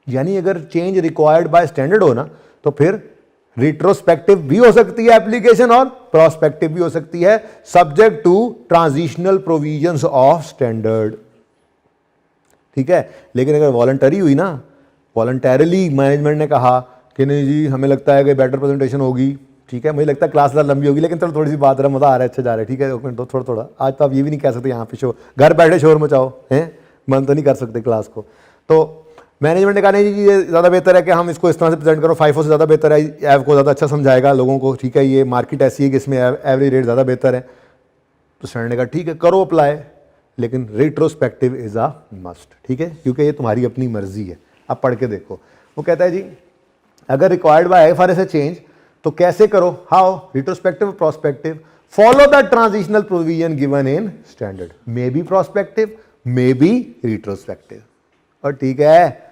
यानी अगर चेंज रिक्वायर्ड बाय स्टैंडर्ड हो ना, तो फिर रिट्रोस्पेक्टिव भी हो सकती है एप्लीकेशन और प्रोस्पेक्टिव भी हो सकती है, subject to transitional provisions of standard, ठीक है। लेकिन अगर वॉलंटरी हुई ना, वॉलंटरली मैनेजमेंट ने कहा कि नहीं जी हमें लगता है कि बेटर प्रेजेंटेशन होगी, ठीक है, मुझे लगता है क्लास ज़्यादा लंबी होगी, लेकिन चलो थोड़ी सी बात रहा, मज़ा आ रहा है, अच्छा जा रहा है, ठीक है। तो थोड़ा थोड़ा आज तो आप ये भी नहीं कह सकते यहाँ पे घर बैठे शोर मचाओ, हैं, मन तो नहीं कर सकते क्लास को। तो मैनेजमेंट ने कहा नहीं जी ये ज़्यादा बेहतर है कि हम इसको इस तरह से प्रेजेंट करो, FIFO से ज़्यादा बेहतर है, ऐप को ज़्यादा अच्छा समझाएगा लोगों को, ठीक है, ये मार्केट ऐसी है कि इसमें एवरेज रेट ज़्यादा बेहतर है। तो स्टैंडर्ड ने कहा ठीक है करो अप्लाई, लेकिन रिट्रोस्पेक्टिव इज़ अ मस्ट, ठीक है, क्योंकि ये तुम्हारी अपनी मर्जी है। अब पढ़ के देखो, वो कहता है जी अगर रिक्वायर्ड बाय IFRS चेंज तो कैसे करो, how, retrospective prospective, follow the transitional provision given in standard, may be prospective may be retrospective. और ठीक है,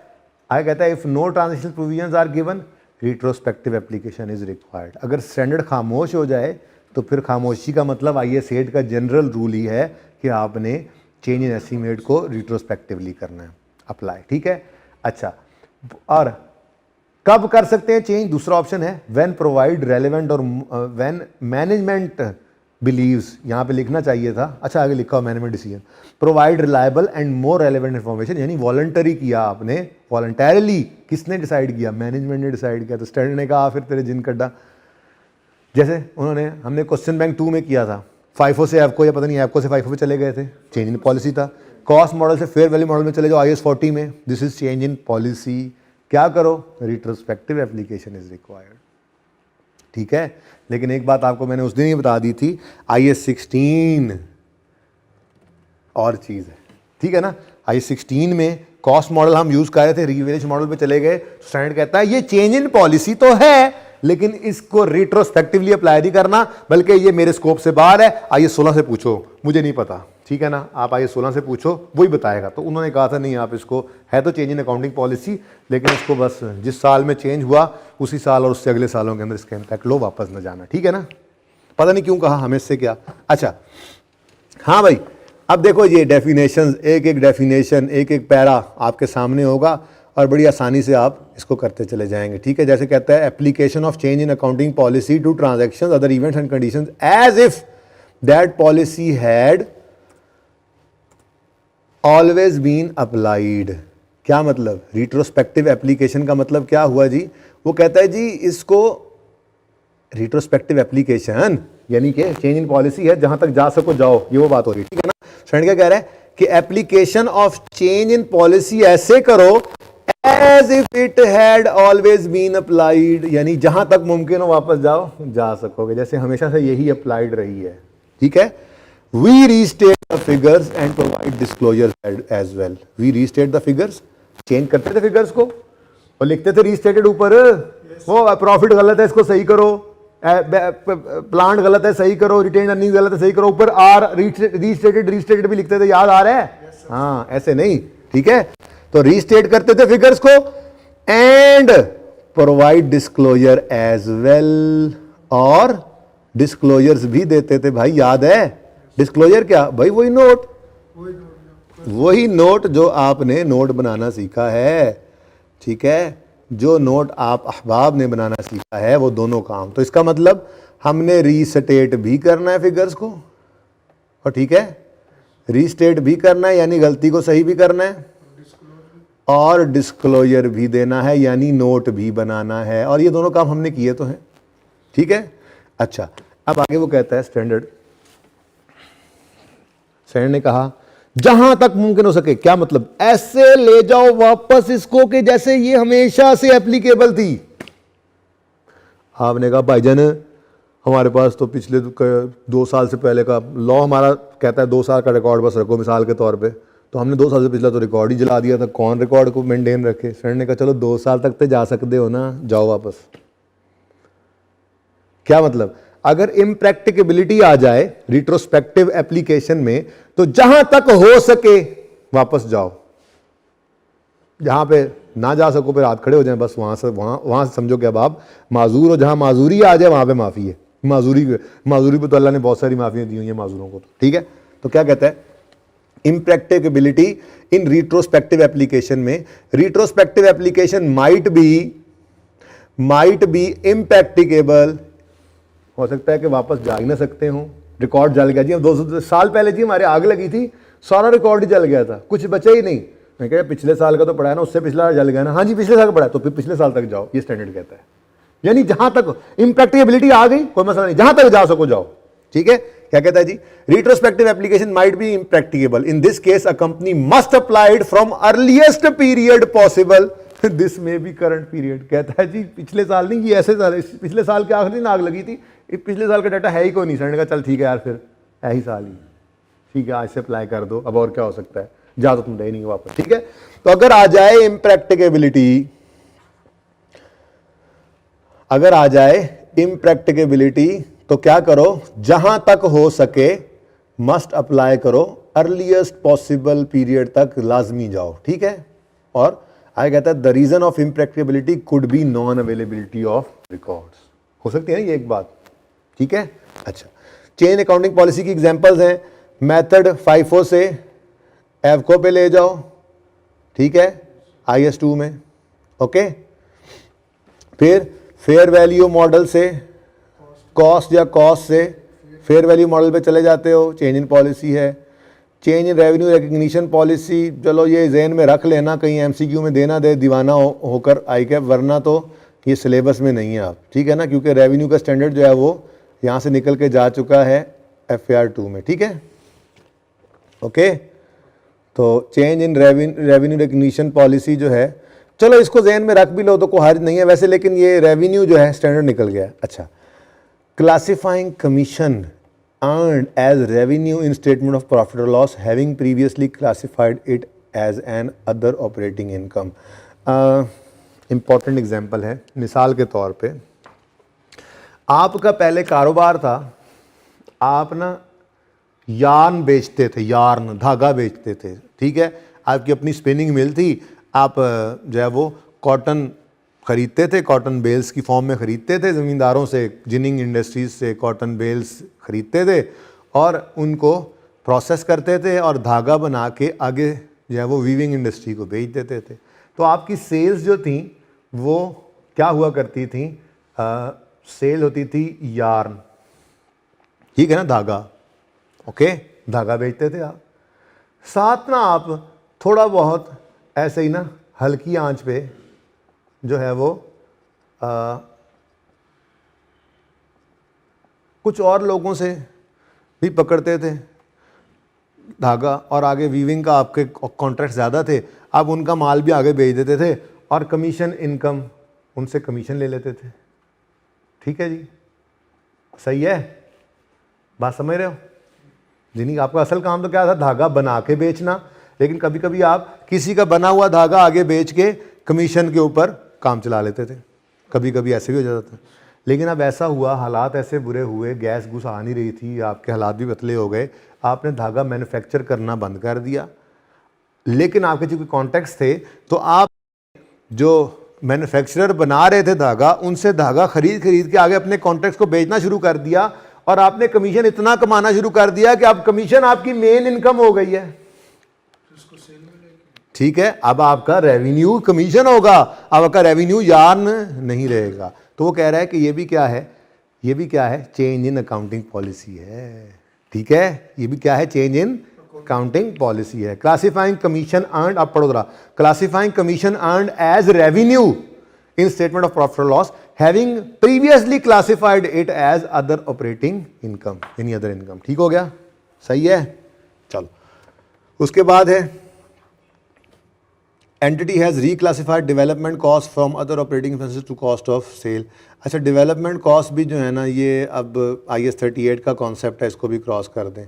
आगे कहता है if no transitional provisions are given retrospective application is required. अगर स्टैंडर्ड खामोश हो जाए तो फिर खामोशी का मतलब IAS 8 का जनरल रूल ही है कि आपने चेंज इन एस्टीमेट को रिट्रोस्पेक्टिवली करना है अप्लाई, ठीक है। अच्छा, और कब कर सकते हैं चेंज? दूसरा ऑप्शन है व्हेन प्रोवाइड रेलेवेंट और व्हेन मैनेजमेंट बिलीव्स, यहाँ पे लिखना चाहिए था, अच्छा आगे लिखा हो management decision, provide reliable and more relevant information, यानी वॉलंटरी किया आपने, वॉलंटरली किसने डिसाइड किया? मैनेजमेंट ने डिसाइड किया। तो स्टैंडर्ड ने कहा फिर तेरे जिन कड्डा, जैसे हमने क्वेश्चन बैंक 2 में किया था, FIFO से ऐपको या पता नहीं ऐपको से FIFO पे चले गए थे, चेंज इन पॉलिसी था। कॉस्ट मॉडल से फेयर वैल्यू मॉडल में चले जाओ IAS 40 में, this is change in policy. क्या करो? रिट्रोस्पेक्टिव एप्लीकेशन इज रिक्वायर्ड, ठीक है। लेकिन एक बात आपको मैंने उस दिन ही बता दी थी, IAS 16 और चीज़ है, ठीक है ना। IAS 16 में कॉस्ट मॉडल हम यूज कर रहे थे, रिवेलेशन मॉडल पे चले गए, स्टैंडर्ड कहता है ये चेंज इन पॉलिसी तो है लेकिन इसको रिट्रोस्पेक्टिवली अप्लाई नहीं करना, बल्कि ये मेरे स्कोप से बाहर है, IAS 16 से पूछो, मुझे नहीं पता, ठीक है ना, आप IAS 16 से पूछो वही बताएगा। तो उन्होंने कहा था नहीं, आप इसको, है तो चेंज इन अकाउंटिंग पॉलिसी, लेकिन इसको बस जिस साल में चेंज हुआ उसी साल और उससे अगले सालों के अंदर इसका इम्पैक्ट लो, वापस न जाना, ठीक है ना। पता नहीं क्यों कहा, हमें इससे क्या। अच्छा हाँ भाई, अब देखो ये डेफिनेशंस, एक एक डेफिनेशन, एक एक पैरा आपके सामने होगा और बड़ी आसानी से आप इसको करते चले जाएंगे, ठीक है। जैसे कहता है application of change in accounting policy to transactions, other events and conditions as if that policy had always been applied. क्या मतलब? रिट्रोस्पेक्टिव एप्लीकेशन का मतलब क्या हुआ जी? वो कहता है जी इसको रिट्रोस्पेक्टिव एप्लीकेशन यानी कि चेंज इन पॉलिसी है, जहां तक जा सको जाओ, ये वो बात हो रही है, ठीक है ना। स्टूडेंट क्या कह रहा है कि application of change in policy ऐसे करो as if it had always been applied, यानी जहां तक मुमकिन हो वापस जाओ, जा सकोगे, जैसे हमेशा से यही अप्लाइड रही है, ठीक है। We restate the figures and provide disclosure as well. We restate the figures, change करते थे फिगर्स को और लिखते थे रीस्टेटेड ऊपर, वो प्रॉफिट गलत है इसको सही करो, प्लांट गलत है सही करो, रिटेन अर्निंग गलत है सही करो, ऊपर आर रीस्टेटेड भी लिखते थे, याद आ रहा है? हाँ, ऐसे नहीं, ठीक है। तो रीस्टेट करते थे फिगर्स को and provide disclosure as well, और डिस्क्लोजर्स भी देते थे भाई, याद है? डिस्क्लोजर क्या भाई? वही नोट जो आपने नोट बनाना सीखा है, ठीक है, जो नोट आप अहबाब ने बनाना सीखा है, वो दोनों काम। तो इसका मतलब हमने रीस्टेट भी करना है फिगर्स को, और ठीक है, रीस्टेट भी करना है यानी गलती को सही भी करना है, और डिस्क्लोजर भी देना है यानी नोट भी बनाना है, और ये दोनों काम हमने किए तो हैं, ठीक है। अच्छा, अब आगे वो कहता है स्टैंडर्ड ने कहा जहां तक मुमकिन हो सके, क्या मतलब? ऐसे ले जाओ वापस इसको कि जैसे ये हमेशा से एप्लीकेबल थी। आपने कहा भाईजान हमारे पास तो पिछले 2 साल से पहले का लॉ हमारा कहता है 2 साल का रिकॉर्ड बस रखो, मिसाल के तौर पे, तो हमने 2 साल से पिछला तो रिकॉर्ड ही जला दिया था, कौन रिकॉर्ड को मेंटेन रखे। फ्रेंड ने कहा चलो 2 साल तक तो जा सकते हो ना, जाओ वापस। क्या मतलब? अगर इम्प्रैक्टिकेबिलिटी आ जाए रिट्रोस्पेक्टिव एप्लीकेशन में, तो जहां तक हो सके वापस जाओ, जहां पे ना जा सको फिर हाथ खड़े हो जाए, बस वहां से समझो कि अब आप माजूर हो, जहां माजूरी आ जाए वहां पे माफी है। माजूरी पे तो अल्लाह ने बहुत सारी माफियां दी हुई हैं माजूरों को, तो ठीक है। तो क्या कहता है? इम्प्रैक्टिकेबिलिटी इन रिट्रोस्पेक्टिव एप्लीकेशन में, retrospective application might be impracticable, हो सकता है कि वापस जा ही ना सकते हो, रिकॉर्ड जल गया जी। अब 200 साल पहले जी हमारे आग लगी थी, सारा रिकॉर्ड ही जल गया था, कुछ बचा ही नहीं। मैं कह पिछले साल का तो पढ़ा है ना, उससे पिछला जल गया ना, हाँ जी पिछले साल का पढ़ा है, तो फिर पिछले साल तक जाओ, ये स्टैंडर्ड कहता है। यानी जहां तक इम्प्रैक्टिकेबिलिटी आ गई कोई मसला नहीं, जहां तक जा सको जाओ, ठीक है। क्या कहता है जी? Retrospective application might be impracticable, in this case a company must applied from earliest period possible, this may be current period. कहता है जी पिछले साल नहीं, ये ऐसे साल, पिछले साल के आखिरी दिन आग लगी थी, पिछले साल का डाटा है ही कोई नहीं। सर का चल ठीक है यार, फिर यही साल ही, ठीक है, आज से अप्लाई कर दो, अब और क्या हो सकता है, जा तो तुम दे नहीं वापस, ठीक है। तो अगर आ जाए इम्प्रैक्टिकेबिलिटी, तो क्या करो? जहां तक हो सके मस्ट अप्लाई करो, अर्लीस्ट पॉसिबल पीरियड तक लाजमी जाओ, ठीक है। और आगे कहता है the reason of impracticability could be non availability of records, हो सकती है ना ये एक बात, ठीक है। अच्छा, चेंज अकाउंटिंग पॉलिसी की एग्जांपल्स हैं, मेथड FIFO से एवको पे ले जाओ, ठीक है, IS2 में, ओके। फिर फेयर वैल्यू मॉडल से कॉस्ट या कॉस्ट से फेयर वैल्यू मॉडल पे चले जाते हो, चेंज इन पॉलिसी है। Change in revenue recognition policy, चलो ये जहन में रख लेना, कहीं MCQ में देना दे दीवाना होकर ICAP, वरना तो ये सिलेबस में नहीं है आप, ठीक है ना, क्योंकि रेवेन्यू का स्टैंडर्ड जो है वो यहाँ से निकल के जा चुका है FAR2 में, ठीक है, ओके। तो change in revenue recognition policy जो है, चलो इसको जहन में रख भी लो तो कोई हर्ज नहीं है वैसे, लेकिन ये रेवेन्यू जो है स्टैंडर्ड निकल गया। अच्छा, classifying commission earned as revenue in statement of profit or loss having previously classified it as an other operating income। Important example है, मिसाल के तौर पे आपका पहले कारोबार था, आप ना यार्न बेचते थे, यार्न धागा बेचते थे, ठीक है, आपकी अपनी स्पिनिंग मिल थी, आप जो है वो कॉटन ख़रीदते थे, कॉटन बेल्स की फॉर्म में ख़रीदते थे ज़मींदारों से, जिनिंग इंडस्ट्रीज़ से कॉटन बेल्स ख़रीदते थे और उनको प्रोसेस करते थे और धागा बना के आगे जो है वो वीविंग इंडस्ट्री को बेच देते थे। तो आपकी सेल्स जो थी वो क्या हुआ करती थी, सेल होती थी यार्न, ठीक है ना, धागा, ओके, धागा बेचते थे आप। साथ ना आप थोड़ा बहुत ऐसे ही ना हल्की आंच पे जो है वो कुछ और लोगों से भी पकड़ते थे धागा, और आगे वीविंग का आपके कॉन्ट्रैक्ट ज़्यादा थे, आप उनका माल भी आगे बेच देते थे और कमीशन इनकम उनसे कमीशन ले लेते थे। ठीक है जी, सही है, बात समझ रहे हो? जिन्हीं आपका असल काम तो क्या था, धागा बना के बेचना, लेकिन कभी कभी आप किसी का बना हुआ धागा आगे बेच के कमीशन के ऊपर काम चला लेते थे, कभी कभी ऐसे भी हो जाता था। लेकिन अब ऐसा हुआ, हालात ऐसे बुरे हुए, गैस घुस आ नहीं रही थी, आपके हालात भी पतले हो गए, आपने धागा मैन्युफैक्चर करना बंद कर दिया। लेकिन आपके जो कॉन्टैक्ट्स थे, तो आप जो मैन्युफैक्चरर बना रहे थे धागा, उनसे धागा खरीद के आगे अपने कॉन्टैक्ट्स को बेचना शुरू कर दिया, और आपने कमीशन इतना कमाना शुरू कर दिया कि अब कमीशन आपकी मेन इनकम हो गई है। ठीक है, अब आपका रेवेन्यू कमीशन होगा, अब आपका रेवेन्यू यार्न नहीं रहेगा। तो वो कह रहा है कि ये भी क्या है, ये भी क्या है, चेंज इन अकाउंटिंग पॉलिसी है। ठीक है, ये भी क्या है, चेंज इन अकाउंटिंग पॉलिसी है। क्लासिफाइंग कमीशन अर्नड, आप पढ़ो जरा, classifying commission earned as revenue in statement of profit और loss, having previously classified it as other operating income, any other income. ठीक हो गया, सही है, चलो। उसके बाद है entity has reclassified development cost from other operating expenses to cost of sale. अच्छा, डेवलपमेंट कॉस्ट भी जो है ना, ये अब IAS 38 का कॉन्सेप्ट है, इसको भी क्रॉस कर दें।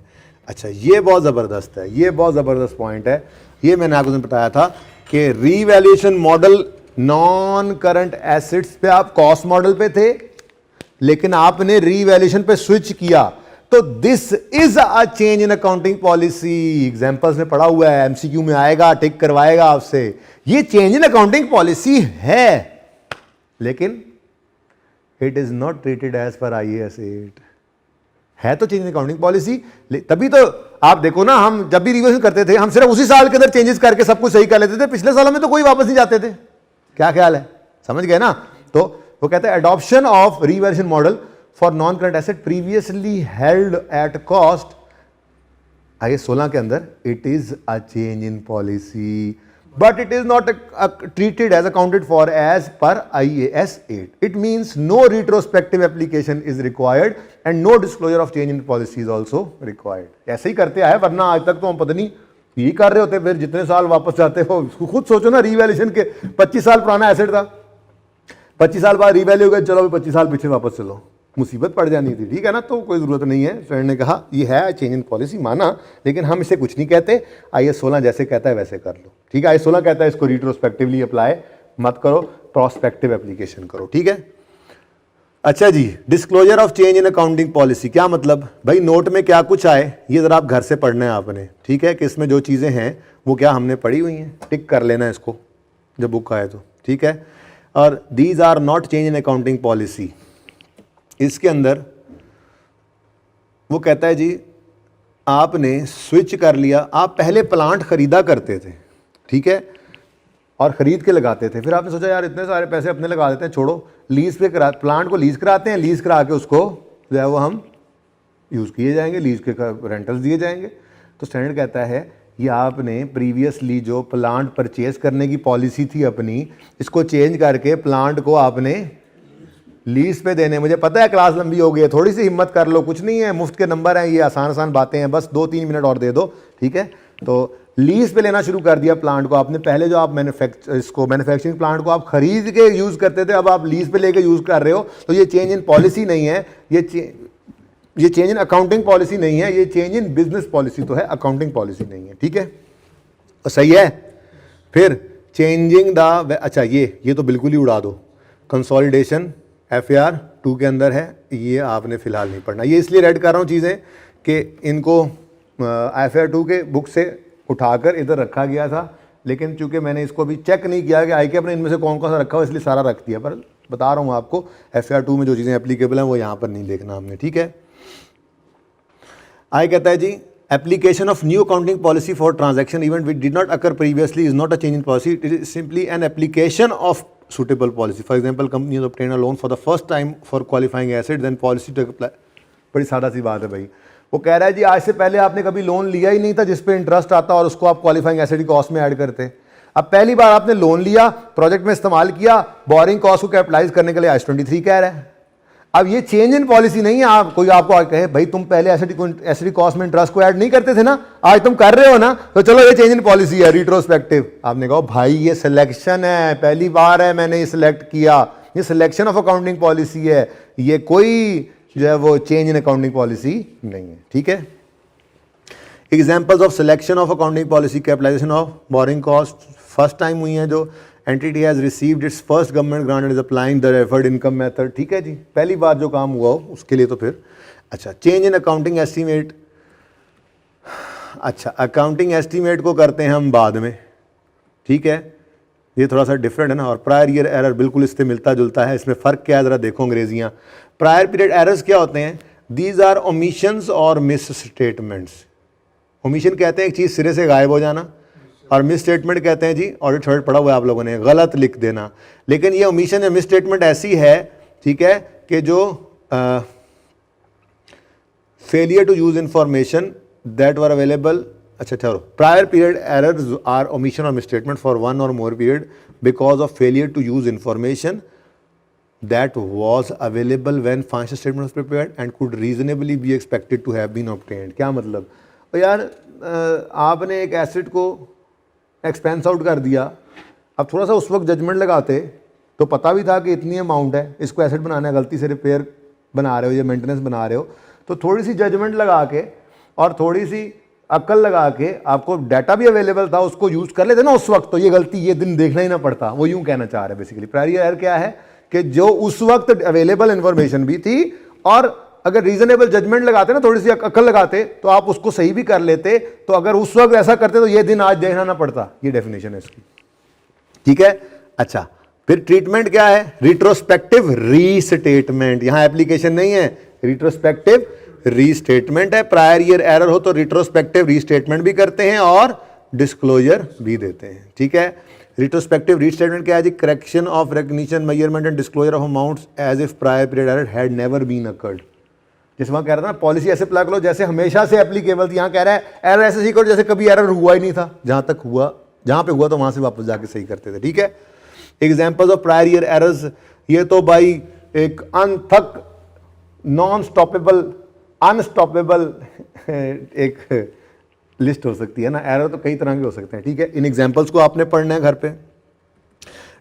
अच्छा, ये बहुत ज़बरदस्त है, ये बहुत ज़बरदस्त पॉइंट है। ये मैंने आपको बताया था कि revaluation model non current assets पे आप कॉस्ट मॉडल पे थे, लेकिन आपने रीवैल्यूएशन पे स्विच किया, तो this is a change in accounting policy. Examples में पढ़ा हुआ है, MCQ में आएगा, टिक करवाएगा आपसे। ये चेंज इन अकाउंटिंग पॉलिसी है, लेकिन it is not treated as per IAS 8। है तो चेंज इन अकाउंटिंग पॉलिसी, तभी तो आप देखो ना, हम जब भी रिविजन करते थे, हम सिर्फ उसी साल के अंदर चेंजेस करके सब कुछ सही कर लेते थे, पिछले सालों में तो कोई वापस नहीं जाते थे। क्या ख्याल है, समझ गए ना? तो वो कहते हैं adoption of revaluation model for non current asset previously held at cost, IAS 16 के अंदर, it is a change in policy, but it is not treated as accounted for as per IAS 8. It means no retrospective application is required and no disclosure of change in policy is also required. ऐसे ही करते आए, वरना आज तक तो हम पता नहीं यही कर रहे होते, फिर जितने साल वापस जाते हो। खुद सोचो ना, रीवैल्यूएशन के 25 साल पुराना एसेट था, 25 साल बाद रीवैल्यू हो गया, चलो 25 साल पीछे वापस चलो, मुसीबत पड़ जानी थी। ठीक है ना, तो कोई ज़रूरत नहीं है। फ्रेंड ने कहा ये है चेंज इन पॉलिसी, माना, लेकिन हम इसे कुछ नहीं कहते, IAS 16 जैसे कहता है वैसे कर लो। ठीक है, IAS 16 कहता है इसको रिट्रोस्पेक्टिवली अप्लाई मत करो, प्रोस्पेक्टिव एप्लीकेशन करो। ठीक है, अच्छा जी, disclosure of change in accounting policy क्या मतलब? भाई नोट में क्या कुछ आए, ये ज़रा आप घर से पढ़ना है आपने। ठीक है, कि इसमें जो चीज़ें हैं वो क्या हमने पढ़ी हुई हैं, टिक कर लेना इसको जब बुक आए तो। ठीक है, और these are not change in accounting policy. इसके अंदर वो कहता है जी, आपने स्विच कर लिया, आप पहले प्लांट खरीदा करते थे, ठीक है, और ख़रीद के लगाते थे, फिर आपने सोचा यार इतने सारे पैसे अपने लगा देते हैं, छोड़ो, लीज़ पे करा, प्लांट को लीज़ कराते हैं, लीज़ करा के उसको जो है वो हम यूज़ किए जाएंगे, लीज़ के रेंटल्स दिए जाएंगे। तो स्टैंडर्ड कहता है ये आपने प्रीवियसली जो प्लांट परचेज करने की पॉलिसी थी अपनी, इसको चेंज करके प्लांट को आपने लीज पे देने। मुझे पता है क्लास लंबी हो गई है, थोड़ी सी हिम्मत कर लो, कुछ नहीं है, मुफ्त के नंबर हैं, ये आसान आसान बातें हैं, बस 2-3 मिनट और दे दो। ठीक है, तो लीज पे लेना शुरू कर दिया प्लांट को आपने। पहले जो आप मैन्युफैक्चरिंग प्लांट को आप खरीद के यूज़ करते थे, अब आप लीज पे लेके यूज़ कर रहे हो, तो ये चेंज इन पॉलिसी नहीं है, ये चेंज इन अकाउंटिंग पॉलिसी नहीं है, ये चेंज इन बिजनेस पॉलिसी तो है, अकाउंटिंग पॉलिसी नहीं है। ठीक है, तो सही है। फिर चेंजिंग द, अच्छा ये तो बिल्कुल ही उड़ा दो, कंसोलिडेशन FAR 2 के अंदर है, ये आपने फ़िलहाल नहीं पढ़ना। ये इसलिए रेड कर रहा हूँ चीज़ें कि इनको FAR 2 के बुक से उठाकर इधर रखा गया था, लेकिन चूंकि मैंने इसको भी चेक नहीं किया कि IK अपने इनमें से कौन कौन सा रखा हुआ, इसलिए सारा रख दिया। पर बता रहा हूँ आपको, FAR 2 में जो चीज़ें एप्लीकेबल हैं वो यहाँ पर नहीं देखना हमने। ठीक है, आई कहता है जी application of new accounting policy for transaction event which did not occur previously is not a change in policy, it is simply an application of suitable policy. For example, company has obtained a loan for the first time for qualifying asset, then policy to apply. बड़ी सादा सी बात है भाई, वो कह रहा है जी आज से पहले आपने कभी लोन लिया ही नहीं था जिस पे इंटरेस्ट आता और उसको आप क्वालिफाइंग एसेट की कॉस्ट में ऐड करते। अब पहली बार आपने लोन लिया, प्रोजेक्ट में इस्तेमाल किया, बोरिंग कॉस्ट को कैपिटलाइज करने के लिए आज 23 कह रहा है। अब ये चेंज इन पॉलिसी नहीं है, आप कोई आपको कहे भाई तुम पहले एसेट कॉस्ट में इंटरेस्ट को ऐड नहीं करते थे ना, आज तुम कर रहे हो ना, तो चलो ये चेंज इन पॉलिसी है रिट्रोस्पेक्टिव। आपने कहा भाई ये सिलेक्शन है, पहली बार है मैंने ये सिलेक्ट किया, ये सिलेक्शन ऑफ अकाउंटिंग पॉलिसी है, ये कोई जो है वो चेंज इन अकाउंटिंग पॉलिसी नहीं है। ठीक है, examples of selection of accounting policy, capitalisation of borrowing cost first time हुई हैं जो entity has received its first government grant and is applying the deferred income method. ठीक है जी, पहली बार जो काम हुआ हो उसके लिए तो फिर अच्छा। चेंज इन अकाउंटिंग एस्टीमेट, अच्छा अकाउंटिंग एस्टीमेट को करते हैं हम बाद में। ठीक है, ये थोड़ा सा डिफरेंट है ना, और प्रायर ईयर एरर बिल्कुल इससे मिलता जुलता है। इसमें फ़र्क क्या है ज़रा देखो अंग्रेजियाँ। प्रायर पीरियड एरर्स क्या होते हैं? दीज आर ओमिशंस और मिस स्टेटमेंट्स। ओमिशन कहते हैं एक चीज़ सिरे से गायब हो जाना, और मिस स्टेटमेंट कहते हैं जी ऑडिट थर्ड पढ़ा हुआ है आप लोगों ने, गलत लिख देना। लेकिन ये ओमिशन या मिस स्टेटमेंट ऐसी है, ठीक है, कि जो failure to use information that were available. अच्छा चलो, prior period errors are omission और मिस स्टेटमेंट फॉर वन और more period because of failure to use information that was available when financial statement was prepared and could reasonably be expected to have been obtained। क्या मतलब? तो यार आपने एक asset को expense out कर दिया, अब थोड़ा सा उस वक्त जजमेंट लगाते तो पता भी था कि इतनी अमाउंट है, इसको एसेट बनाना है, गलती से रिपेयर बना रहे हो या मेंटेनेंस बना रहे हो, तो थोड़ी सी जजमेंट लगा के और थोड़ी सी अक्ल लगा के आपको डाटा भी अवेलेबल था, उसको यूज़ कर लेते ना उस वक्त, तो ये गलती ये दिन देखना ही ना पड़ता। वो यूँ कहना चाह रहे हैं बेसिकली। प्रायर एरर क्या है कि जो उस वक्त अवेलेबल इंफॉर्मेशन भी थी और अगर रीजनेबल जजमेंट लगाते ना, थोड़ी सी अकल लगाते, तो आप उसको सही भी कर लेते। तो अगर उस वक्त ऐसा करते तो ये दिन आज देखना ना पड़ता। ये डेफिनेशन है इसकी। ठीक है, अच्छा फिर ट्रीटमेंट क्या है? Retrospective restatement. यहां एप्लीकेशन नहीं है, रिट्रोस्पेक्टिव रीस्टेटमेंट है। प्रायर ईयर एरर हो तो रिट्रोस्पेक्टिव रीस्टेटमेंट भी करते हैं और डिस्क्लोजर भी देते हैं। ठीक है, रिट्रोस्पेक्टिव रीस्टेटमेंट क्या है जी? Correction of recognition, measurement and disclosure of amounts as if prior period error had never been occurred. जिस वहाँ कह रहा था ना पॉलिसी ऐसे अप्लाई करो जैसे हमेशा से एप्लीकेबल थी, यहाँ कह रहा है एरर ऐसे सही करो जैसे कभी एरर हुआ ही नहीं था, जहाँ तक हुआ, जहाँ पे हुआ तो वहाँ से वापस जाके सही करते थे। ठीक है, examples of prior year errors, ये तो भाई एक अनथक नॉन स्टॉपेबल अनस्टॉपेबल एक लिस्ट हो सकती है ना। एरर तो कई तरह के हो सकते हैं। ठीक है, इन एग्जांपल्स को आपने पढ़ना है घर पे।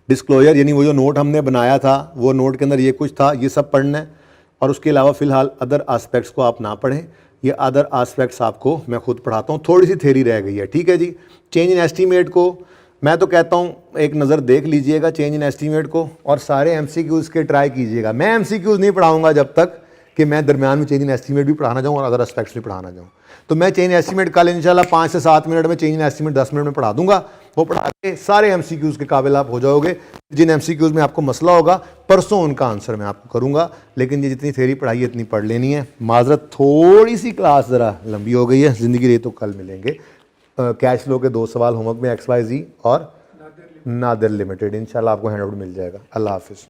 डिस्क्लोजर यानी वो जो नोट हमने बनाया था, वो नोट के अंदर ये कुछ था, ये सब पढ़ना है। और उसके अलावा फ़िलहाल अदर एस्पेक्ट्स को आप ना पढ़ें, ये अदर एस्पेक्ट्स आपको मैं खुद पढ़ाता हूँ, थोड़ी सी थ्योरी रह गई है। ठीक है जी, चेंज इन एस्टीमेट को मैं तो कहता हूँ एक नज़र देख लीजिएगा चेंज इन एस्टीमेट को, और सारे MCQs के ट्राई कीजिएगा। मैं MCQs नहीं पढ़ाऊँगा जब तक कि मैं दरमियान में चेंज इन एस्टीमेट भी पढ़ाना चाहूँ और अदर एस्पेक्ट्स भी पढ़ाना चाहूँ। तो मैं चेंज एस्टीमेट कल इंशाल्लाह 5 से 7 मिनट में, चेंज इन एस्टीमेट 10 मिनट में पढ़ा दूंगा। वो पढ़ा के सारे MCQs के काबिल आप हो जाओगे। जिन MCQs में आपको मसला होगा परसों उनका आंसर मैं आपको करूंगा, लेकिन ये जितनी थ्योरी पढ़ाई है इतनी पढ़ लेनी है। माजरत थोड़ी सी क्लास ज़रा लंबी हो गई है, ज़िंदगी रही तो कल मिलेंगे। कैश फ्लो के 2 सवाल होमवर्क में XYZ और नादिर लिमिटेड, इंशाल्लाह आपको हैंड आउट मिल जाएगा। अल्लाह हाफिज़।